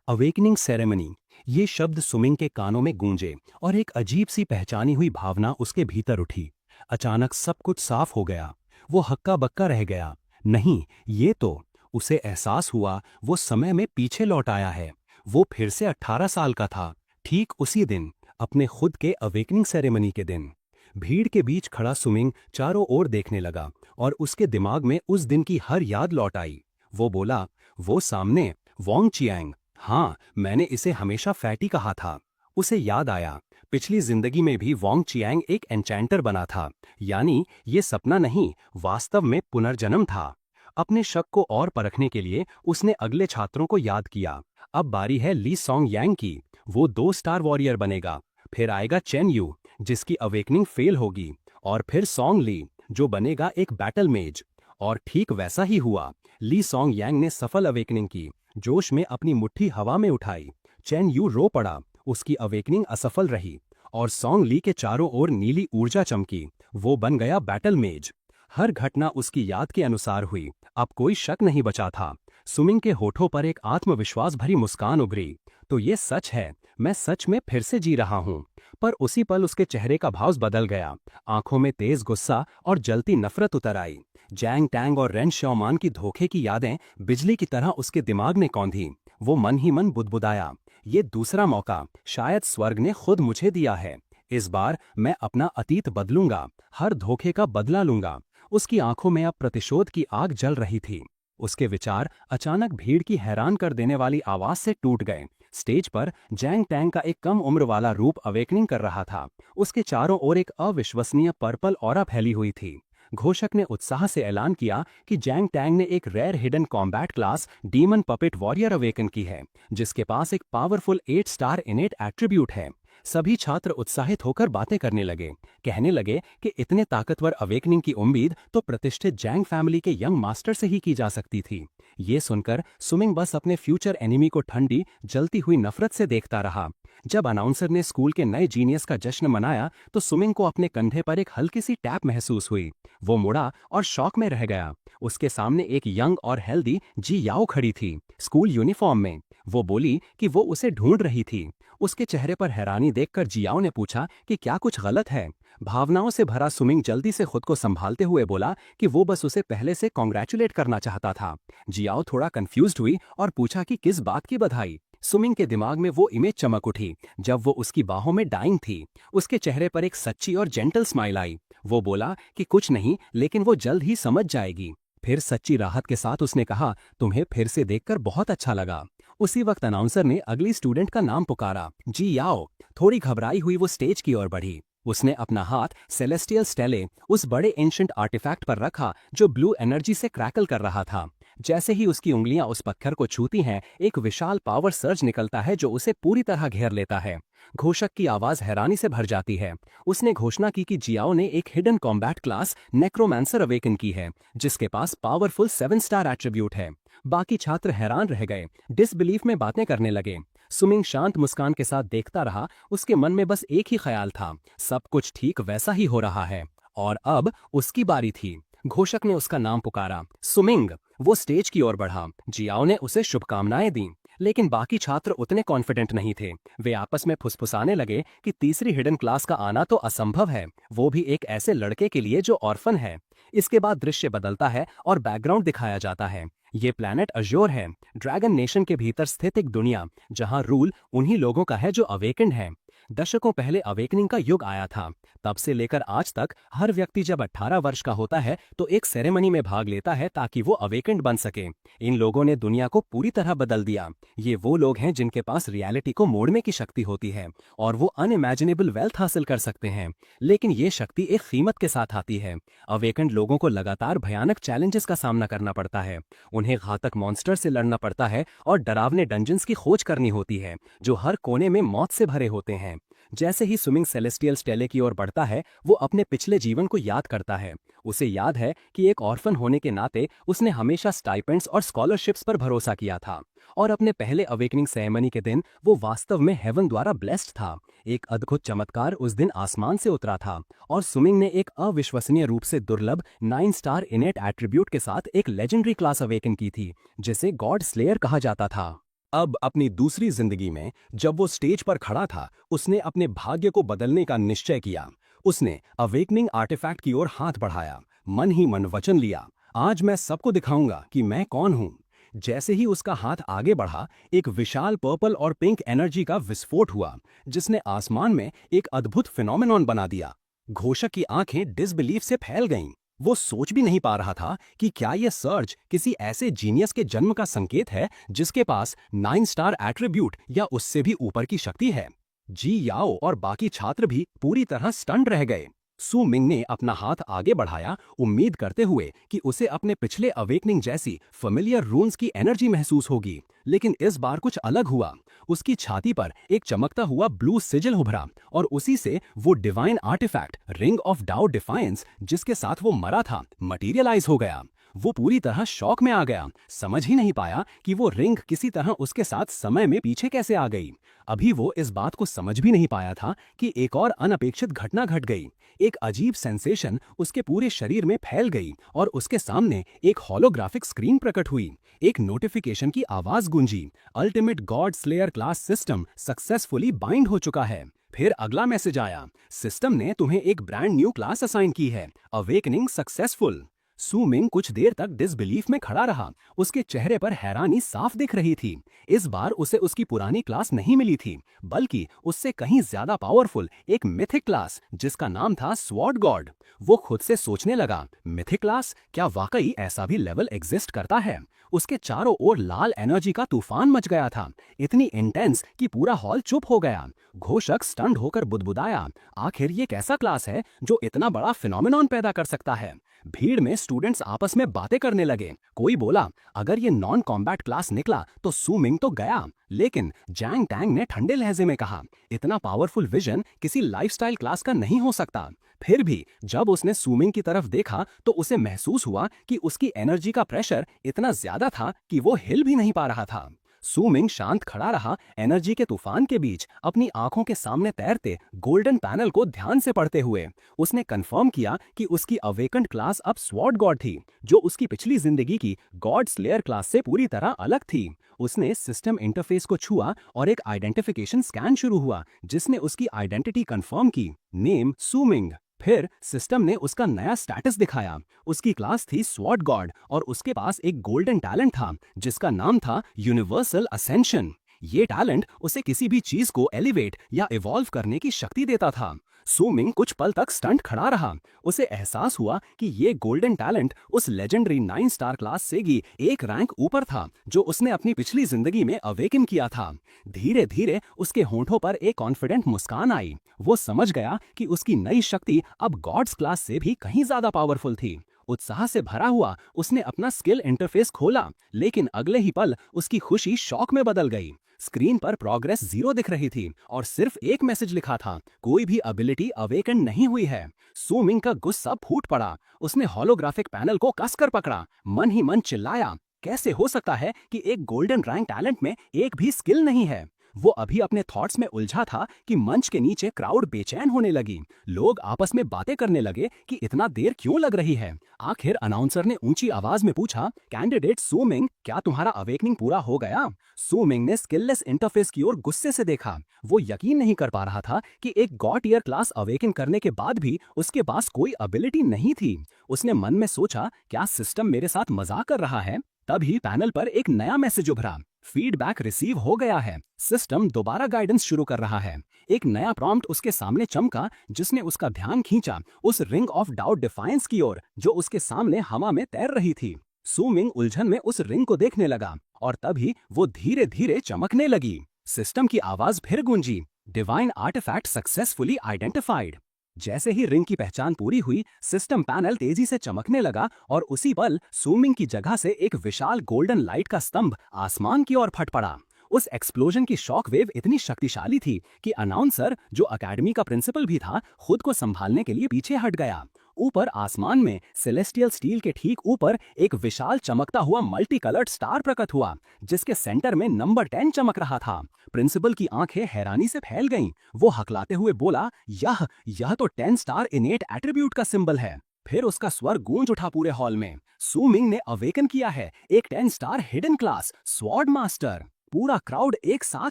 अवेकनिंग सेरेमनी, ये शब्द सुमिंग के कानों में गूंजे और एक अजीब सी पहचानी हुई भावना उसके भीतर उठी। अचानक सब कुछ साफ हो गया। वो हक्का बक्का रह गया। नहीं, ये तो उसे एहसास हुआ वो समय में पीछे लौट आया है। वो फिर से 18 साल का था, ठीक उसी दिन, अपने खुद के अवेकनिंग सेरेमनी के दिन। भीड़ के बीच खड़ा सुमिंग चारों ओर देखने लगा और उसके दिमाग में उस दिन की हर याद लौट आई। वो बोला, वो सामने, वॉन्ग चियांग। हाँ, मैंने इसे हमेशा फैटी कहा था। उसे याद आया, पिछली जिंदगी में भी वॉन्ग चियांग एक एन्चेंटर बना था, यानी ये सपना नहीं, वास्तव में पुनर्जन्म था। अपने शक को और परखने के लिए उसने अगले छात्रों को याद किया। अब बारी है ली सॉन्ग यांग की। वो 2 स्टार वॉरियर बनेगा। फिर आएगा चेन यू, जिसकी अवेकनिंग फेल होगी, और फिर सॉन्ग ली, जो बनेगा एक बैटल मेज। और ठीक वैसा ही हुआ। ली सॉन्ग यांग ने सफल अवेकनिंग की, जोश में अपनी मुट्ठी हवा में उठाई। चेन यू रो पड़ा, उसकी अवेकनिंग असफल रही, और सॉन्ग ली के चारों ओर नीली ऊर्जा चमकी। वो बन गया बैटल मेज। हर घटना उसकी याद के अनुसार हुई। अब कोई शक नहीं बचा था। सुमिंग के होठों पर एक आत्मविश्वास भरी मुस्कान उभरी। तो ये सच है, मैं सच में फिर से जी रहा हूँ। पर उसी पल उसके चेहरे का भाव बदल गया। आंखों में तेज गुस्सा और जलती नफरत उतर आई। जैंग टैंग और रेन शाओमान की धोखे की यादें बिजली की तरह उसके दिमाग ने कौंधी। वो मन ही मन बुदबुदाया, ये दूसरा मौका शायद स्वर्ग ने खुद मुझे दिया है। इस बार मैं अपना अतीत बदलूंगा, हर धोखे का बदला लूंगा। उसकी आंखों में अब प्रतिशोध की आग जल रही थी। उसके विचार अचानक भीड़ की हैरान कर देने वाली आवाज से टूट गए। स्टेज पर जैंग टैंग का एक कम उम्र वाला रूप अवेकनिंग कर रहा था। उसके चारों ओर एक अविश्वसनीय पर्पल ऑरा फैली हुई थी। घोषक ने उत्साह से ऐलान किया कि जैंग टैंग ने एक rare hidden combat class demon puppet warrior awaken की है, जिसके पास एक पावरफुल 8 स्टार इनेट एट्रीब्यूट है। सभी छात्र उत्साहित होकर बातें करने लगे, कहने लगे कि इतने ताकतवर अवेकनिंग की उम्मीद तो प्रतिष्ठित जैंग फैमिली के यंग मास्टर से ही की जा सकती थी। ये सुनकर सुमिंग बस अपने फ्यूचर एनिमी को ठंडी जलती हुई नफरत से देखता रहा। जब अनाउंसर ने स्कूल के नए जीनियस का जश्न मनाया तो सुमिंग को अपने कंधे पर एक हल्की सी टैप महसूस हुई। वो मुड़ा और शॉक में रह गया। उसके सामने एक यंग और हेल्दी जी याओ खड़ी थी, स्कूल यूनिफॉर्म में। वो बोली कि वो उसे ढूंढ रही थी। उसके चेहरे पर हैरानी देखकर जियाओ ने पूछा कि क्या कुछ गलत है। भावनाओं से भरा सुमिंग जल्दी से खुद को संभालते हुए बोला कि वो बस उसे पहले से कॉन्ग्रेचुलेट करना चाहता था। जियाओ थोड़ा कंफ्यूज्ड हुई और पूछा कि किस बात की बधाई। सुमिंग के दिमाग में वो इमेज चमक उठी जब वो उसकी बाहों में डाइंग थी। उसके चेहरे पर एक सच्ची और जेंटल स्माइल आई। वो बोला कि कुछ नहीं, लेकिन वो जल्द ही समझ जाएगी। फिर सच्ची राहत के साथ उसने कहा, तुम्हें फिर से देखकर बहुत अच्छा लगा। उसी वक्त अनाउंसर ने अगली स्टूडेंट का नाम पुकारा, जी याओ। थोड़ी घबराई हुई वो स्टेज की ओर बढ़ी। उसने अपना हाथ सेलेस्टियल स्टेले, उस बड़े एंशंट आर्टिफैक्ट पर रखा जो ब्लू एनर्जी से क्रैकल कर रहा था। जैसे ही उसकी उंगलियां उस पत्थर को छूती हैं, एक विशाल पावर सर्ज निकलता है जो उसे पूरी तरह घेर लेता है। घोषक की आवाज हैरानी से भर जाती है। उसने घोषणा की कि जियाओ ने एक हिडन कॉम्बैट क्लास नेक्रोमांसर अवेकन की है, जिसके पास पावरफुल 7 स्टार एट्रीब्यूट है। बाकी छात्र हैरान रह गए, डिसबिलीफ में बातें करने लगे। सुमिंग शांत मुस्कान के साथ देखता रहा। उसके मन में बस एक ही ख्याल था, सब कुछ ठीक वैसा ही हो रहा है। और अब उसकी बारी थी। घोषक ने उसका नाम पुकारा, सुमिंग। वो स्टेज की ओर बढ़ा। जियाओ ने उसे शुभकामनाएं दी, लेकिन बाकी छात्र उतने कॉन्फिडेंट नहीं थे। वे आपस में फुसफुसाने लगे कि तीसरी हिडन क्लास का आना तो असंभव है, वो भी एक ऐसे लड़के के लिए जो ऑर्फन है। इसके बाद दृश्य बदलता है और बैकग्राउंड दिखाया जाता है। ये प्लैनेट अज्योर है, ड्रैगन नेशन के भीतर स्थित एक दुनिया जहां रूल उन्हीं लोगों का है जो अवेकेंड है। दशकों पहले अवेकनिंग का युग आया था। तब से लेकर आज तक हर व्यक्ति जब 18 वर्ष का होता है तो एक सेरेमनी में भाग लेता है ताकि वो अवेकेंड बन सके। इन लोगों ने दुनिया को पूरी तरह बदल दिया। ये वो लोग हैं जिनके पास रियलिटी को मोड़ने की शक्ति होती है और वो अनइमेजिनेबल वेल्थ हासिल कर सकते हैं। लेकिन ये शक्ति एक कीमत के साथ आती है। अवेकेंड लोगों को लगातार भयानक चैलेंजेस का सामना करना पड़ता है। उन्हें घातक मॉन्स्टर से लड़ना पड़ता है और डरावने डंजन्स की खोज करनी होती है जो हर कोने में मौत से भरे होते हैं। जैसे ही स्विमिंग सेलेस्टियल स्टेले की ओर बढ़ता है, वो अपने पिछले जीवन को याद करता है। उसे याद है कि एक ऑर्फन होने के नाते उसने हमेशा स्टाइपेंड्स और स्कॉलरशिप्स पर भरोसा किया था, और अपने पहले अवेकनिंग सेरेमनी के दिन वो वास्तव में हेवन द्वारा ब्लेस्ड था। एक अद्भुत चमत्कार उस दिन आसमान से उतरा था और स्विमिंग ने एक अविश्वसनीय रूप से दुर्लभ 9 स्टार इनेट एट्रीब्यूट के साथ एक लेजेंडरी क्लास अवेकन की थी, जिसे गॉड स्लेयर कहा जाता था। अब अपनी दूसरी जिंदगी में जब वो स्टेज पर खड़ा था, उसने अपने भाग्य को बदलने का निश्चय किया। उसने अवेकनिंग आर्टिफैक्ट की ओर हाथ बढ़ाया, मन ही मन वचन लिया, आज मैं सबको दिखाऊंगा कि मैं कौन हूं। जैसे ही उसका हाथ आगे बढ़ा, एक विशाल पर्पल और पिंक एनर्जी का विस्फोट हुआ, जिसने आसमान में एक अद्भुत फिनोमेनॉन बना दिया। घोषक की आंखें डिसबिलीफ से फैल गईं। वो सोच भी नहीं पा रहा था कि क्या यह सर्ज किसी ऐसे जीनियस के जन्म का संकेत है जिसके पास 9 स्टार एट्रीब्यूट या उससे भी ऊपर की शक्ति है। जी याओ और बाकी छात्र भी पूरी तरह स्टन्ड रह गए। सु मिंग ने अपना हाथ आगे बढ़ाया, उम्मीद करते हुए कि उसे अपने पिछले अवेकनिंग जैसी फेमिलियर रून्स की एनर्जी महसूस होगी, लेकिन इस बार कुछ अलग हुआ। उसकी छाती पर एक चमकता हुआ ब्लू सिजिल उभरा और उसी से वो डिवाइन आर्टिफैक्ट रिंग ऑफ डाउ डिफायंस, जिसके साथ वो मरा था, मटीरियलाइज हो गया। वो पूरी तरह शॉक में आ गया, समझ ही नहीं पाया कि वो रिंग किसी तरह उसके साथ समय में पीछे कैसे आ गई। अभी वो इस बात को समझ भी नहीं पाया था कि एक और अनपेक्षित घटना घट गई। एक अजीब सेंसेशन उसके पूरे शरीर में फैल गई और उसके सामने एक होलोग्राफिक स्क्रीन प्रकट हुई। एक नोटिफिकेशन की आवाज गूंजी, ultimate god slayer class system successfully bind हो चुका है। फिर अगला मैसेज आया, सिस्टम ने तुम्हें एक ब्रांड न्यू क्लास असाइन की है, अवेकनिंग सक्सेसफुल। सु मिंग कुछ देर तक डिसबिलीफ में खड़ा रहा। उसके चेहरे पर हैरानी साफ दिख रही थी। इस बार उसे उसकी पुरानी क्लास नहीं मिली थी, बल्कि उससे कहीं ज्यादा पावरफुल एक मिथिक क्लास, जिसका नाम था स्वॉर्ड गॉड। वो खुद से सोचने लगा, मिथिक क्लास, क्या वाकई ऐसा भी लेवल एग्जिस्ट करता है? उसके चारों ओर लाल एनर्जी का तूफान मच गया था, इतनी इंटेंस कि पूरा हॉल चुप हो गया। घोषक स्टंड होकर बुदबुदाया, आखिर ये कैसा क्लास है जो इतना बड़ा फिनोमेनॉन पैदा कर सकता है? भीड़ में स्टूडेंट्स आपस में बातें करने लगे। कोई बोला, अगर ये नॉन कॉम्बैट क्लास निकला तो सु मिंग तो गया। लेकिन जैंग टैंग ने ठंडे लहजे में कहा, इतना पावरफुल विजन किसी लाइफस्टाइल क्लास का नहीं हो सकता। फिर भी जब उसने सु मिंग की तरफ देखा तो उसे महसूस हुआ कि उसकी एनर्जी का प्रेशर इतना ज्यादा था कि वो हिल भी नहीं पा रहा था। सु मिंग शांत खड़ा रहा, एनर्जी के तूफान के बीच अपनी आंखों के सामने तैरते गोल्डन पैनल को ध्यान से पढ़ते हुए। उसने कंफर्म किया कि उसकी अवेकन्ड क्लास अब स्वॉर्ड गॉड थी, जो उसकी पिछली जिंदगी की गॉड स्लेयर क्लास से पूरी तरह अलग थी। उसने सिस्टम इंटरफेस को छुआ और एक आइडेंटिफिकेशन स्कैन शुरू हुआ, जिसने उसकी आइडेंटिटी कंफर्म की, नेम सु मिंग। फिर सिस्टम ने उसका नया स्टेटस दिखाया। उसकी क्लास थी स्वॉर्ड गॉड और उसके पास एक गोल्डन टैलेंट था जिसका नाम था यूनिवर्सल असेंशन। ये टैलेंट उसे किसी भी चीज को एलिवेट या इवॉल्व करने की शक्ति देता था। सुमिंग कुछ पल तक स्टंट खड़ा रहा। उसे एहसास हुआ कि ये गोल्डन टैलेंट उस लेजेंडरी 9 स्टार क्लास से भी एक रैंक ऊपर था जो उसने अपनी पिछली जिंदगी में अवेकन किया था। धीरे धीरे उसके होंठों पर एक कॉन्फिडेंट मुस्कान आई। वो समझ गया कि उसकी नई शक्ति अब गॉड्स क्लास से भी कहीं ज्यादा पावरफुल थी। उत्साह से भरा हुआ उसने अपना स्किल इंटरफेस खोला, लेकिन अगले ही पल उसकी खुशी शौक में बदल गई। स्क्रीन पर प्रोग्रेस 0 दिख रही थी और सिर्फ एक मैसेज लिखा था, कोई भी एबिलिटी अवेकन नहीं हुई है। सुमिंग का गुस्सा फूट पड़ा। उसने होलोग्राफिक पैनल को कसकर पकड़ा, मन ही मन चिल्लाया, कैसे हो सकता है कि एक गोल्डन रैंक टैलेंट में एक भी स्किल नहीं है। वो अभी अपने थॉट्स में उलझा था कि मंच के नीचे क्राउड बेचैन होने लगी। लोग आपस में बातें करने लगे कि इतना देर क्यों लग रही है। आखिर अनाउंसर ने ऊंची आवाज में पूछा, कैंडिडेट सुमिंग, क्या तुम्हारा अवेकनिंग पूरा हो गया? सुमिंग ने स्किललेस इंटरफेस की ओर गुस्से से देखा। वो यकीन नहीं कर पा रहा था कि एक गॉड ईयर क्लास अवेकन करने के बाद भी उसके पास कोई एबिलिटी नहीं थी। उसने मन में सोचा, क्या सिस्टम मेरे साथ मजाक कर रहा है? तभी पैनल पर एक नया मैसेज उभरा, फीडबैक रिसीव हो गया है, सिस्टम दोबारा गाइडेंस शुरू कर रहा है। एक नया प्रॉम्प्ट उसके सामने चमका जिसने उसका ध्यान खींचा उस रिंग ऑफ डाउट डिफाइंस की ओर जो उसके सामने हवा में तैर रही थी। सुमिंग उलझन में उस रिंग को देखने लगा और तभी वो धीरे धीरे चमकने लगी। सिस्टम की आवाज फिर गूंजी, डिवाइन आर्टिफैक्ट सक्सेसफुली आइडेंटिफाइड। जैसे ही रिंग की पहचान पूरी हुई, सिस्टम पैनल तेजी से चमकने लगा और उसी पल सुमिंग की जगह से एक विशाल गोल्डन लाइट का स्तंभ आसमान की ओर फट पड़ा। उस एक्सप्लोजन की शॉक वेव इतनी शक्तिशाली थी कि अनाउंसर, जो अकेडमी का प्रिंसिपल भी था, खुद को संभालने के लिए पीछे हट गया। ऊपर आसमान में सेलेस्टियल स्टील के ठीक ऊपर एक विशाल चमकता हुआ मल्टी कलर्ड स्टार प्रकट हुआ जिसके सेंटर में नंबर 10 चमक रहा था। प्रिंसिपल की आंखें हैरानी से फैल गईं। वो हकलाते हुए बोला, यह तो 10 स्टार इनेट एट्रीब्यूट का सिंबल है। फिर उसका स्वर गूंज उठा पूरे हॉल में, सुमिंग ने अवेकन किया है एक 10 star hidden class sword master. पूरा क्राउड एक साथ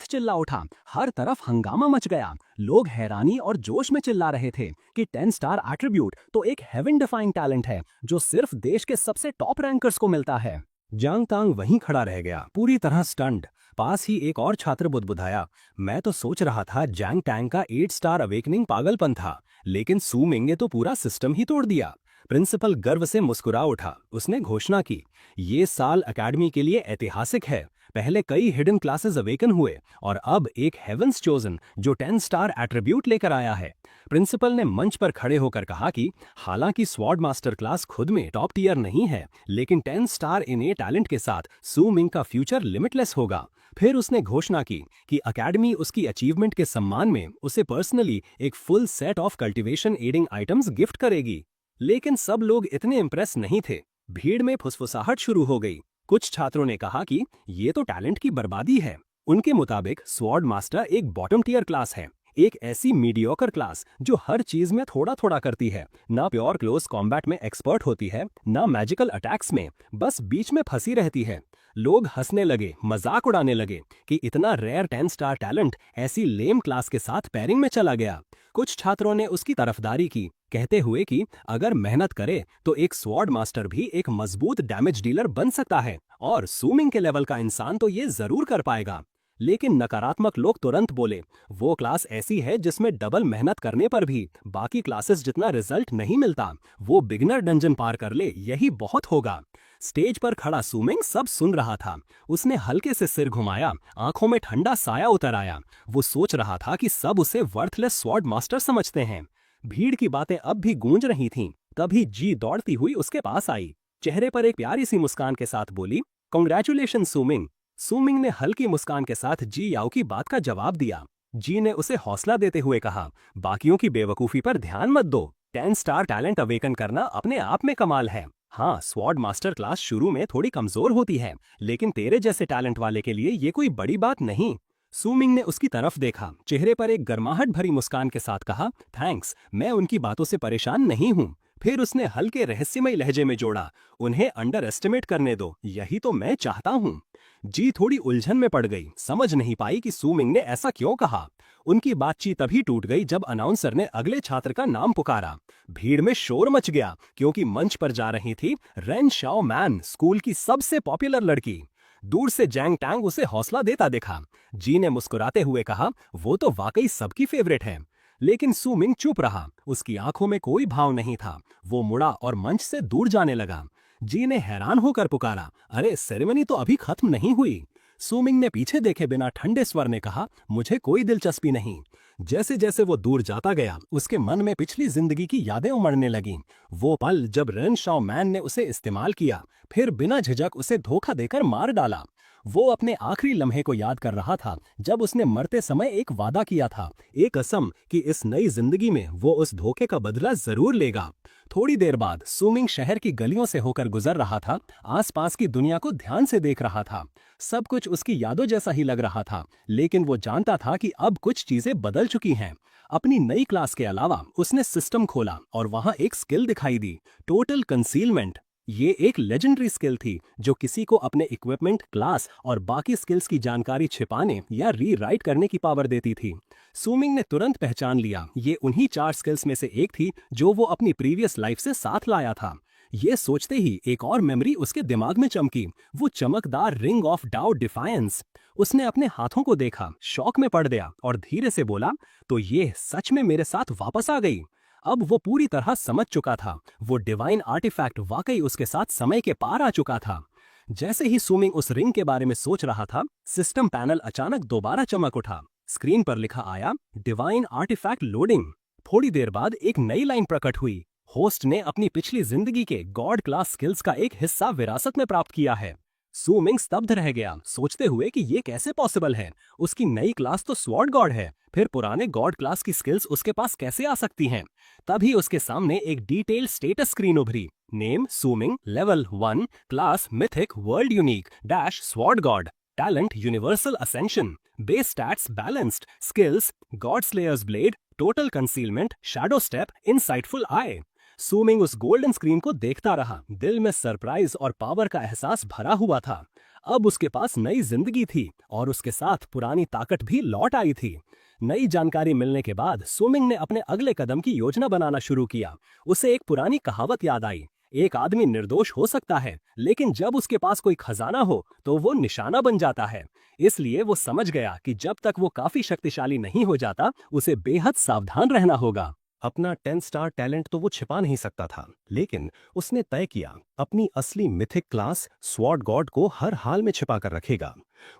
चिल्ला उठा। हर तरफ हंगामा मच गया। लोग हैरानी और जोश में चिल्ला रहे थे कि 10 स्टार एट्रीब्यूट तो एक हेवन डिफाइंग टैलेंट है जो सिर्फ देश के सबसे टॉप रैंकर्स को मिलता है। जांग तांग वहीं खड़ा रह गया, पूरी तरह स्टंड। पास ही एक और छात्र बुदबुदाया, मैं तो सोच रहा था जैंग टैंग का 8 स्टार अवेकनिंग पागलपन था, लेकिन सुमिंग ने तो पूरा सिस्टम ही तोड़ दिया। प्रिंसिपल गर्व से मुस्कुरा उठा। उसने घोषणा की, ये साल एकेडमी के लिए ऐतिहासिक है। पहले कई हिडन क्लासेस अवेकन हुए और अब एक हेवंस चोजन जो 10 स्टार एट्रीब्यूट लेकर आया है। प्रिंसिपल ने मंच पर खड़े होकर कहा कि हालांकि स्वॉर्ड मास्टर क्लास खुद में टॉप टियर नहीं है, लेकिन 10 स्टार इने टैलेंट के साथ सुमिंग का फ्यूचर लिमिटलेस होगा। फिर उसने घोषणा की कि एकेडमी उसकी अचीवमेंट के सम्मान में उसे पर्सनली एक full set of cultivation adding items gift करेगी। लेकिन सब लोग इतने इम्प्रेस नहीं थे। भीड़ में फुसफुसाहट शुरू हो गई। कुछ छात्रों ने कहा कि ये तो टैलेंट की बर्बादी है। उनके मुताबिक स्वॉर्ड मास्टर एक बॉटम टियर क्लास है, एक ऐसी मीडियोकर क्लास जो हर चीज में थोड़ा थोड़ा करती है, ना प्योर क्लोज कॉम्बैट में एक्सपर्ट होती है, ना मैजिकल अटैक्स में, बस बीच में फंसी रहती है। लोग हंसने लगे, मजाक उड़ाने लगे कि इतना रेयर 10 स्टार टैलेंट ऐसी लेम क्लास के साथ पैरिंग में चला गया। कुछ छात्रों ने उसकी तरफदारी की, कहते हुए कि अगर मेहनत करे तो एक स्वॉर्ड मास्टर भी एक मजबूत डैमेज डीलर बन सकता है और सुमिंग के लेवल का इंसान तो ये जरूर कर पाएगा। लेकिन नकारात्मक लोग तुरंत बोले, वो क्लास ऐसी है जिसमें डबल मेहनत करने पर भी बाकी क्लासेस जितना रिजल्ट नहीं मिलता। वो बिगिनर डंजन पार कर ले, यही बहुत होगा। स्टेज पर खड़ा सुमिंग सब सुन रहा था। उसने हल्के से सिर घुमाया, आंखों में ठंडा साया उतर आया। वो सोच रहा था कि सब उसे वर्थलेस स्वॉर्ड मास्टर समझते हैं। भीड़ की बातें अब भी गूंज रही थीं। तभी जी दौड़ती हुई उसके पास आई। चेहरे पर एक प्यारी सी मुस्कान के साथ बोली, कांग्रेचुलेशन सुमिंग। सुमिंग ने हल्की मुस्कान के साथ जी याओ की बात का जवाब दिया। जी ने उसे हौसला देते हुए कहा, बाकियों की बेवकूफी पर ध्यान मत दो। 10 स्टार टैलेंट अवेकन करना अपने आप में कमाल है। हाँ, स्वॉर्ड मास्टर क्लास शुरू में थोड़ी कमजोर होती है, लेकिन तेरे जैसे टैलेंट वाले के लिए ये कोई बड़ी बात नहीं। सुमिंग ने उसकी तरफ देखा, चेहरे पर एक गर्माहट भरी मुस्कान के साथ कहा, थैंक्स, मैं उनकी बातों से परेशान नहीं हूँ। फिर उसने हल्के रहस्यमय लहजे में जोड़ा, उन्हें अंडर एस्टिमेट करने दो, यही तो मैं चाहता हूँ। जी थोड़ी उलझन में पड़ गई, समझ नहीं पाई कि सुमिंग ने ऐसा क्यों कहा। उनकी बातचीत तभी टूट गई जब अनाउंसर ने अगले छात्र का नाम पुकारा। भीड़ में शोर मच गया क्योंकि मंच पर जा रही थी रेन शाओ मैन, स्कूल की सबसे पॉपुलर लड़की। दूर से जैंग टैंग उसे हौसला देता देखा। जी ने मुस्कुराते हुए कहा, वो तो वाकई सबकी फेवरेट है। लेकिन सुमिंग चुप रहा। उसकी आंखों में कोई भाव नहीं था। वो मुड़ा और मंच से दूर जाने लगा। जी ने हैरान होकर पुकारा, अरे सेरेमनी तो अभी खत्म नहीं हुई। सुमिंग ने पीछे देखे बिना ठंडे स्वर ने कहा, मुझे कोई दिलचस्पी नहीं। जैसे जैसे वो दूर जाता गया, उसके मन में पिछली जिंदगी की यादें उमड़ने लगीं। वो पल जब रेन शाओ मैन ने उसे इस्तेमाल किया, फिर बिना झिझक उसे धोखा देकर मार डाला। वो अपने आखिरी लम्हे को याद कर रहा था, जब उसने मरते समय एक वादा किया था, एक कसम कि इस नई जिंदगी में वो उस धोखे का बदला जरूर लेगा। थोड़ी देर बाद सुमिंग शहर की गलियों से होकर गुजर रहा था, आसपास की दुनिया को ध्यान से देख रहा था। सब कुछ उसकी यादों जैसा ही लग रहा था, लेकिन वो जानता था कि अब कुछ चीजें बदल चुकी हैं। अपनी नई क्लास के अलावा उसने सिस्टम खोला और वहां एक स्किल दिखाई दी, टोटल कंसीलमेंट। ये एक लेजेंडरी स्किल थी जो किसी को अपने इक्विपमेंट, क्लास और बाकी स्किल्स की जानकारी छिपाने या रीराइट करने की पावर देती थी। सुमिंग ने तुरंत पहचान लिया, ये उन्हीं 4 स्किल्स में से एक थी जो वो अपनी प्रीवियस लाइफ से साथ लाया था। ये सोचते ही एक और मेमोरी उसके दिमाग में चमकी, वो चमकदार रिंग ऑफ डाओ डिफायंस। उसने अपने हाथों को देखा, शॉक में पड़ गया और धीरे से बोला, तो ये सच में मेरे साथ वापस आ गई। अब वो पूरी तरह समझ चुका था, वो डिवाइन आर्टिफैक्ट वाकई उसके साथ समय के पार आ चुका था। जैसे ही सुमिंग उस रिंग के बारे में सोच रहा था, सिस्टम पैनल अचानक दोबारा चमक उठा। स्क्रीन पर लिखा आया, डिवाइन आर्टिफैक्ट लोडिंग। थोड़ी देर बाद एक नई लाइन प्रकट हुई, होस्ट ने अपनी पिछली जिंदगी के गॉड क्लास स्किल्स का एक हिस्सा विरासत में प्राप्त किया है। सुमिंग स्तब्ध रह गया, सोचते हुए कि ये कैसे पॉसिबल है। उसकी नई क्लास तो स्वॉर्ड गॉड है, फिर पुराने गॉड क्लास की स्किल्स उसके पास कैसे आ सकती हैं? तभी उसके सामने एक डिटेल स्टेटस स्क्रीन उभरी। Name Suming, level 1, class mythic world unique dash sword god, talent universal ascension, base stats balanced, skills god slayers blade, total concealment, shadow step, insightful eye. Suming उस गोल्डन स्क्रीन को देखता रहा, दिल में surprise और power का एहसास भरा हुआ था। अब उसके पास नई जिंदगी थी और उसके साथ पुरानी ताकत भी लौट आई थी। नई जानकारी मिलने के बाद सुमिंग ने अपने अगले कदम की योजना बनाना शुरू किया। उसे एक पुरानी कहावत याद आई, एक आदमी निर्दोष हो सकता है, लेकिन जब उसके पास कोई खजाना हो तो वो निशाना बन जाता है। इसलिए वो समझ गया कि जब तक वो काफी शक्तिशाली नहीं हो जाता, उसे बेहद सावधान रहना होगा। अपना 10 स्टार टैलेंट तो वो छिपा नहीं सकता था, लेकिन उसने तय किया अपनी असली मिथिक क्लास स्वॉर्ड गॉड को हर हाल में छिपा कर रखेगा।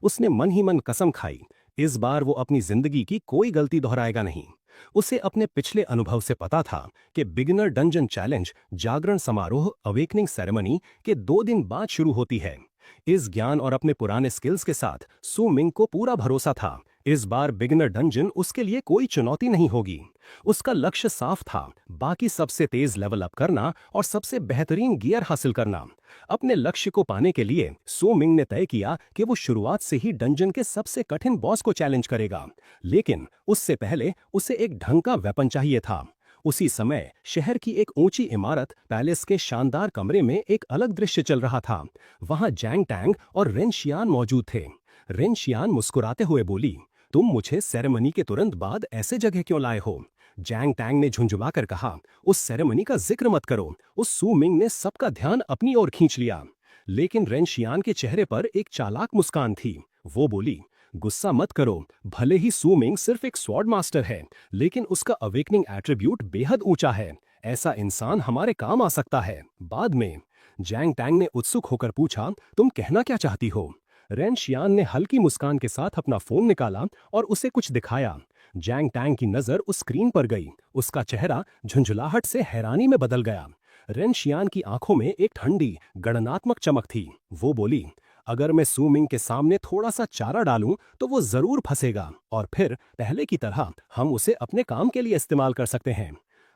उसने मन ही मन कसम खाई, इस बार वो अपनी जिंदगी की कोई गलती दोहराएगा नहीं। उसे अपने पिछले अनुभव से पता था कि बिगिनर डंजन चैलेंज जागरण समारोह अवेकनिंग सेरेमनी के 2 दिन बाद शुरू होती है। इस ज्ञान और अपने पुराने स्किल्स के साथ सुमिंग को पूरा भरोसा था, इस बार बिगिनर डंजन उसके लिए कोई चुनौती नहीं होगी। उसका लक्ष्य साफ था, बाकी सबसे तेज लेवल अप करना और सबसे बेहतरीन गियर हासिल करना। अपने लक्ष्य को पाने के लिए सुमिंग ने तय किया कि वो शुरुआत से ही डंजन के सबसे कठिन बॉस को चैलेंज करेगा, लेकिन उससे पहले उसे एक ढंग का वेपन चाहिए था। उसी समय शहर की एक ऊंची इमारत पैलेस के शानदार कमरे में एक अलग दृश्य चल रहा था। वहां जैंग टैंग और रेन शियान मौजूद थे। रेन शियान मुस्कुराते हुए बोली, तुम मुझे सेरेमनी के तुरंत बाद ऐसे जगह क्यों लाए हो? जैंग टैंग ने झुंझुलाकर कहा, उस सेरेमनी का जिक्र मत करो। उस सुमिंग ने सबका ध्यान अपनी ओर खींच लिया, लेकिन रेन शियान के चेहरे पर एक चालाक मुस्कान थी। वो बोली, गुस्सा मत करो, भले ही सुमिंग सिर्फ एक स्वॉर्ड मास्टर है, लेकिन उसका अवेकनिंग एट्रीब्यूट बेहद ऊंचा है। ऐसा इंसान हमारे काम आ सकता है बाद में। जैंग टैंग ने उत्सुक होकर पूछा, तुम कहना क्या चाहती हो? रेन शियान ने हल्की मुस्कान के साथ अपना फोन निकाला और उसे कुछ दिखाया। जैंग टैंग की नजर उस स्क्रीन पर गई। उसका चेहरा झुंझुलाहट से हैरानी में बदल गया। रेन शियान की आंखों में एक ठंडी गणनात्मक चमक थी। वो बोली, अगर मैं सुमिंग के सामने थोड़ा सा चारा डालूं तो वो जरूर फंसेगा और फिर पहले की तरह हम उसे अपने काम के लिए इस्तेमाल कर सकते हैं।